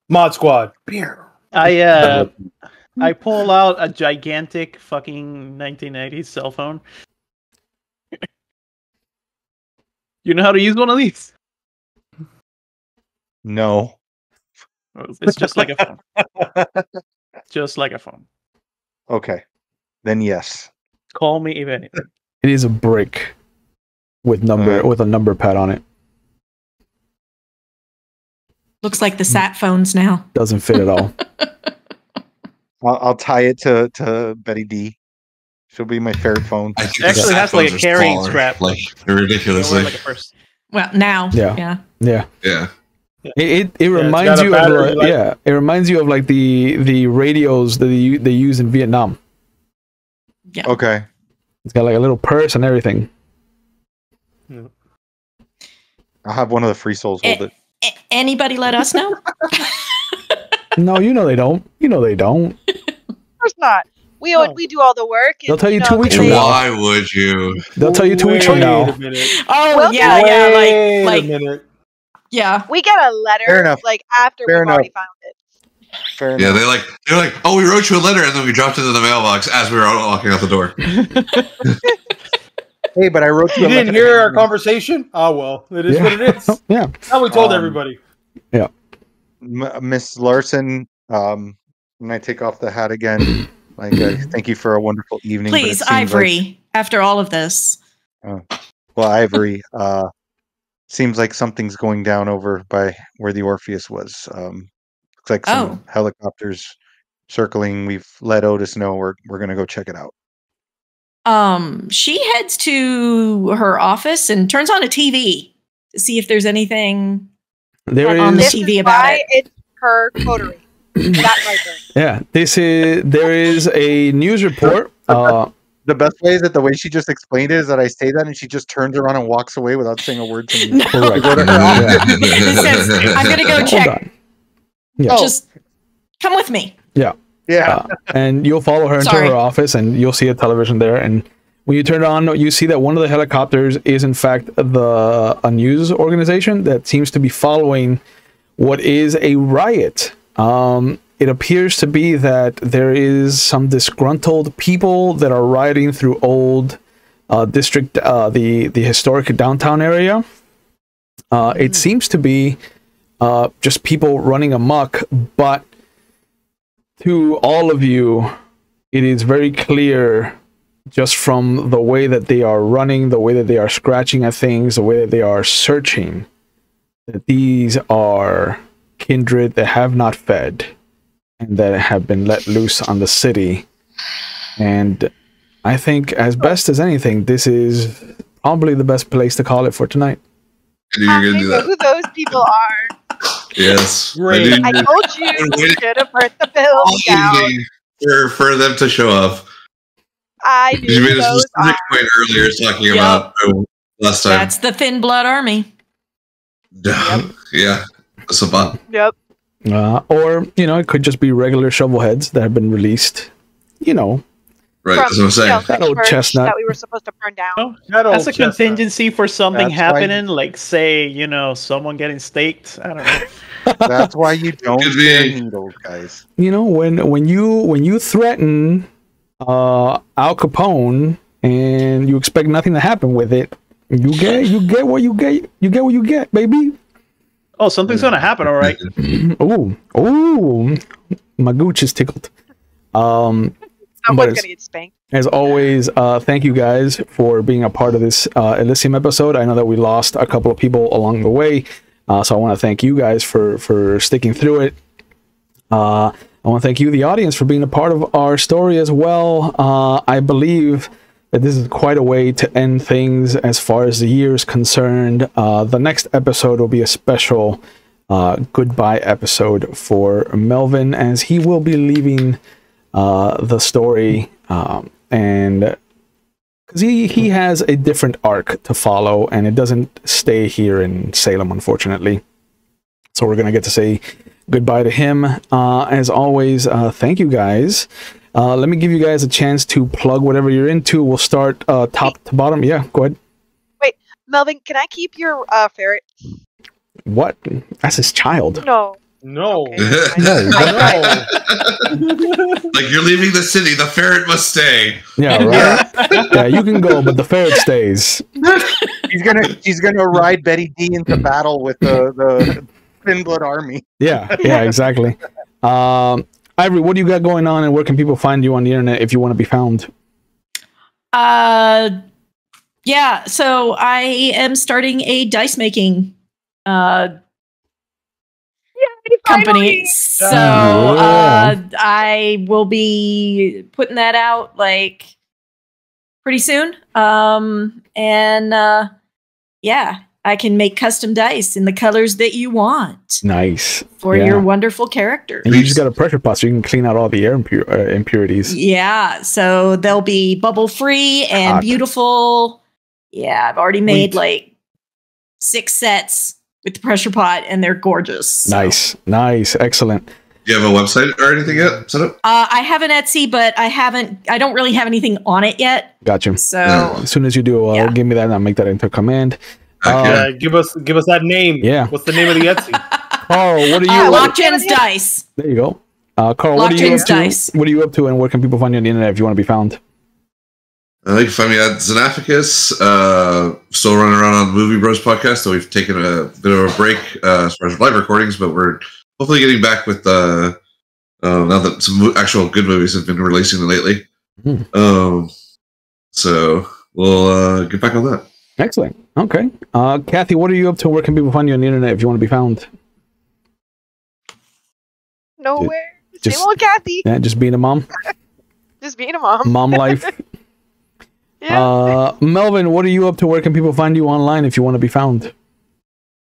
Mod Squad. I pull out a gigantic fucking 1980s cell phone. You know how to use one of these? No. It's just like a phone. Just like a phone. Okay. Then yes. Call me if anything. It is a brick with a number pad on it. Looks like the sat phones now. Doesn't fit at all. I'll tie it to Betty D. She'll be my favorite phone. It actually has like a carrying strap. Like ridiculously. Like a purse. Well, now. Yeah. It reminds you of it reminds you of like the radios that they use in Vietnam. Yeah. Okay. It's got like a little purse and everything. Yeah. I'll have one of the free souls hold it. Anybody let us know? No, they don't. They don't. Of course not. We do all the work. They'll tell you 2 weeks from now. Why would you? They'll tell you 2 weeks from now. Wait a minute. Oh, Well, yeah, Wait a minute. yeah. We get a letter Fair enough. like after Fair we've enough. already found it. Fair Yeah, enough. they're like, oh, we wrote you a letter, and then we dropped it in the mailbox as we were walking out the door. Hey, but I wrote You didn't hear our conversation? Oh well, it is what it is. Yeah. How we told everybody. Yeah. Miss Larson, when I take off the hat again, like thank you for a wonderful evening. but it Please, seems Ivory, after all of this. Well, Ivory, seems like something's going down over by where the Orpheus was. Looks like some helicopters circling. We've let Otis know we're gonna go check it out. She heads to her office and turns on a TV to see if there's anything on the This TV is about why it. it's her coterie. That right there. Yeah, there is a news report. The best way is that the way she just explained it is that I say that and she just turns around and walks away without saying a word to me. No. Correct. It says, I'm gonna go Hold check. on. Yeah. Just come with me. Yeah. Yeah. And you'll follow her into Sorry. her office and you'll see a television there. And when you turn it on, you see that one of the helicopters is in fact a news organization that seems to be following what is a riot. It appears to be that there is some disgruntled people that are rioting through old district, the historic downtown area. It seems to be just people running amok, but to all of you, it is very clear just from the way that they are running, the way that they are scratching at things, the way that they are searching, that these are kindred that have not fed and that have been let loose on the city. And I think, as best as anything, this is probably the best place to call it for tonight. You're gonna do I know who that. those people are. Yes. Great. I told you you should have put the bill All down. evening for them to show up. I knew You made a those specific point earlier talking about last time. That's the Thin Blood Army. Yeah, a Sabbat. Yep. Or, you know, it could just be regular shovel heads that have been released. You know. Right, From, that's what I'm saying. That old chestnut. that we were supposed to burn down. Oh, That old that's a chestnut. contingency for something That's why- happening, like say, you know, someone getting staked. I don't know. That's why you don't Could share be. needles, guys. You know, when you threaten Al Capone and you expect nothing to happen with it, you get what you get, baby. Oh, something's gonna happen, all right. Ooh, my gooch is tickled. Someone's But gonna get spanked. as always, thank you guys for being a part of this Elysium episode. I know that we lost a couple of people along the way, so I want to thank you guys for sticking through it. I want to thank you, the audience, for being a part of our story as well. I believe that this is quite a way to end things as far as the year is concerned. The next episode will be a special goodbye episode for Melvin, as he will be leaving the story, and because he has a different arc to follow, and it doesn't stay here in Salem, unfortunately. So we're gonna get to say goodbye to him. As always, thank you guys. Let me give you guys a chance to plug whatever you're into. We'll start top to bottom. Yeah, go ahead. Wait, Melvin, can I keep your ferret? What? That's his child. No. No. Okay. No. Like, you're leaving the city, the ferret must stay. Yeah, right. Yeah, you can go, but the ferret stays. He's gonna ride Betty D into battle with the Thin Blood Army. Yeah, exactly. Ivory, what do you got going on, and where can people find you on the internet if you want to be found? Yeah, so I am starting a dice making company. So I will be putting that out like pretty soon. Yeah, I can make custom dice in the colors that you want Nice. for Yeah. your wonderful character. And you just got a pressure pot so you can clean out all the air impurities. Yeah, so they'll be bubble free and Hot. beautiful. Yeah, I've already made Sweet. like 6 sets with the pressure pot, and they're gorgeous. So. Nice, excellent. Do you have a website or anything yet set up? I have an Etsy, but I don't really have anything on it yet. Gotcha. So As soon as you do, Yeah. give me that and I'll make that into a command. Yeah, give us that name. Yeah. What's the name of the Etsy? Carl, what are you? Lockgen's Dice. There you go. Carl, what are you Lockgen's up to? Dice. What are you up to, and where can people find you on the internet if you want to be found? You can find me at Xanaficus. Still running around on the Movie Bros podcast, so we've taken a bit of a break as far as live recordings, but we're hopefully getting back with now that some actual good movies have been releasing lately. So we'll get back on that. Excellent. Okay. Kathy, what are you up to? Where can people find you on the internet if you want to be found? Nowhere. Just- Same old Kathy. Yeah, just being a mom. Just being a mom. Mom life. Yeah. Melvin, what are you up to? Where can people find you online if you want to be found?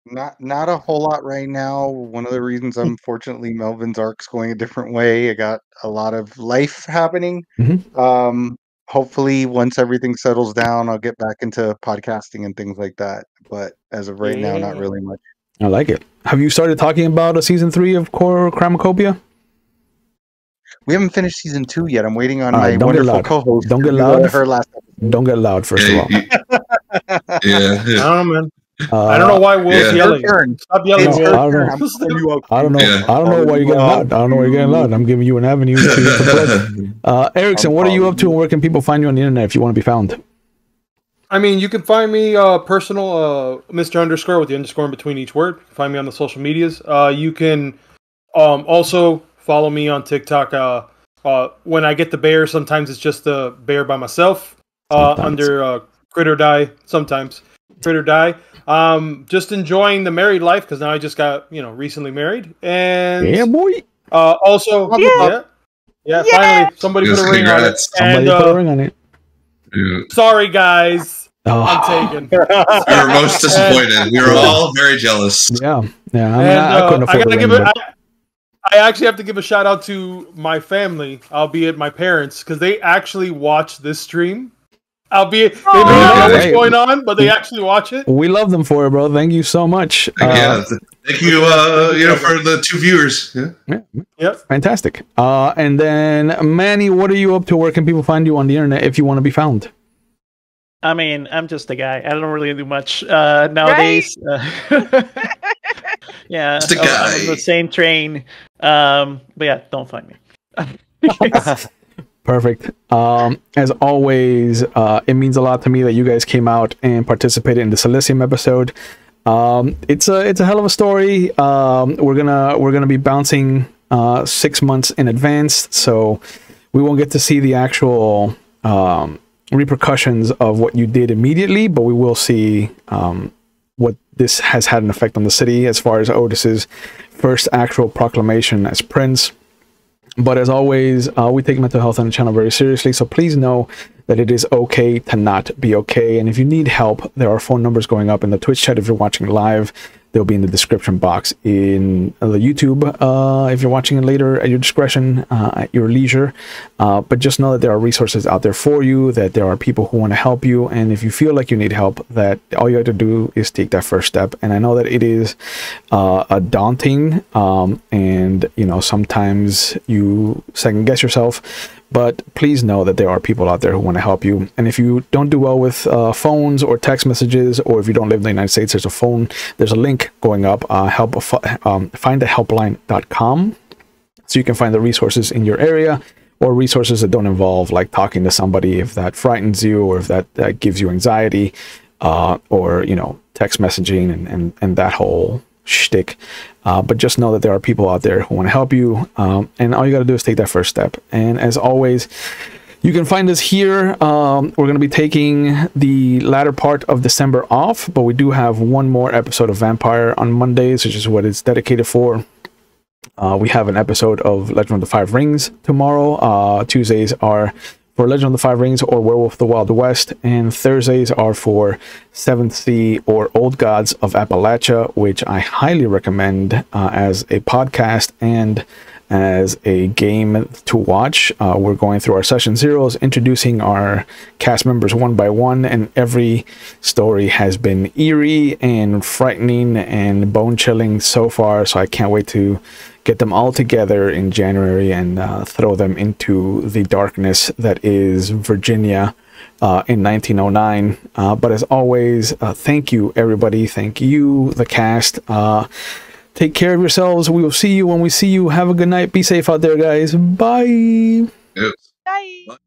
Not a whole lot right now. One of the reasons, unfortunately, Melvin's arc's going a different way. I got a lot of life happening. Hopefully, once everything settles down, I'll get back into podcasting and things like that. But as of right now, not really much. I like it. Have you started talking about a season 3 of Core Cramacopia? We haven't finished season 2 yet. I'm waiting on All my right, don't get wonderful loud. co-host. Don't to get do, loud. Her last episode. Don't get loud, first of all. I don't know, man. I don't know why Will's Yeah. yelling. Your turn. Stop yelling, It's Will. her I don't turn. know. I'm calling you out. I don't know. Yeah. I don't know why you're getting loud. I don't know why you're getting loud. I'm giving you an avenue to plug. Erickson, what are you up to, and where can people find you on the internet if you want to be found? I mean, you can find me personal Mr. Underscore with the underscore in between each word. Find me on the social medias. You can also follow me on TikTok. When I get the bear, sometimes it's just the bear by myself under Critter Die. Sometimes Critter Die. Just enjoying the married life because now I just got recently married, and Yeah, boy. also finally somebody put a ring on it. Somebody put a ring on it. Yeah. Sorry, guys. Oh. I'm taken. We were most disappointed. We were all very jealous. Yeah. I mean, And, I couldn't afford a ring, but I actually have to give a shout out to my family, albeit my parents, because they actually watch this stream. Albeit they may not know what's going on, but they actually watch it. We love them for it, bro. Thank you so much. Thank you, for the 2 viewers. Yeah. Yep. Fantastic. And then, Manny, what are you up to? Where can people find you on the internet if you want to be found? I mean, I'm just a guy. I don't really do much nowadays. Yeah, Just a guy. I'm on the same train. But yeah, don't find me. Perfect. As always, it means a lot to me that you guys came out and participated in this Elysium episode. It's a hell of a story. We're gonna be bouncing 6 months in advance, so we won't get to see the actual repercussions of what you did immediately, but we will see what this has had an effect on the city as far as Otis's first actual proclamation as prince. But as always, we take mental health on the channel very seriously, so please know that it is okay to not be okay. And if you need help, there are phone numbers going up in the Twitch chat if you're watching live. They'll be in the description box in the YouTube if you're watching it later at your discretion, at your leisure. But just know that there are resources out there for you, that there are people who want to help you. And if you feel like you need help, that all you have to do is take that first step. And I know that it is a daunting and, you know, sometimes you second guess yourself. But please know that there are people out there who want to help you. And if you don't do well with phones or text messages, or if you don't live in the United States, there's a phone, there's a link going up, findahelpline.com. So you can find the resources in your area, or resources that don't involve like talking to somebody if that frightens you, or if that gives you anxiety, or, you know, text messaging and that whole shtick. But just know that there are people out there who want to help you, and all you got to do is take that first step. And as always, you can find us here. We're going to be taking the latter part of December off, but we do have one more episode of Vampire on Mondays, which is what it's dedicated for. We have an episode of Legend of the Five Rings tomorrow. Tuesdays are for Legend of the Five Rings or Werewolf of the Wild West, and Thursdays are for Seventh Sea or Old Gods of Appalachia, which I highly recommend as a podcast and as a game to watch. We're going through our session zeros, introducing our cast members one by one, and every story has been eerie and frightening and bone-chilling so far, so I can't wait to get them all together in January and throw them into the darkness that is Virginia in 1909. But as always, thank you, everybody. Thank you, the cast. Take care of yourselves. We will see you when we see you. Have a good night. Be safe out there, guys. Bye. Yes. Bye.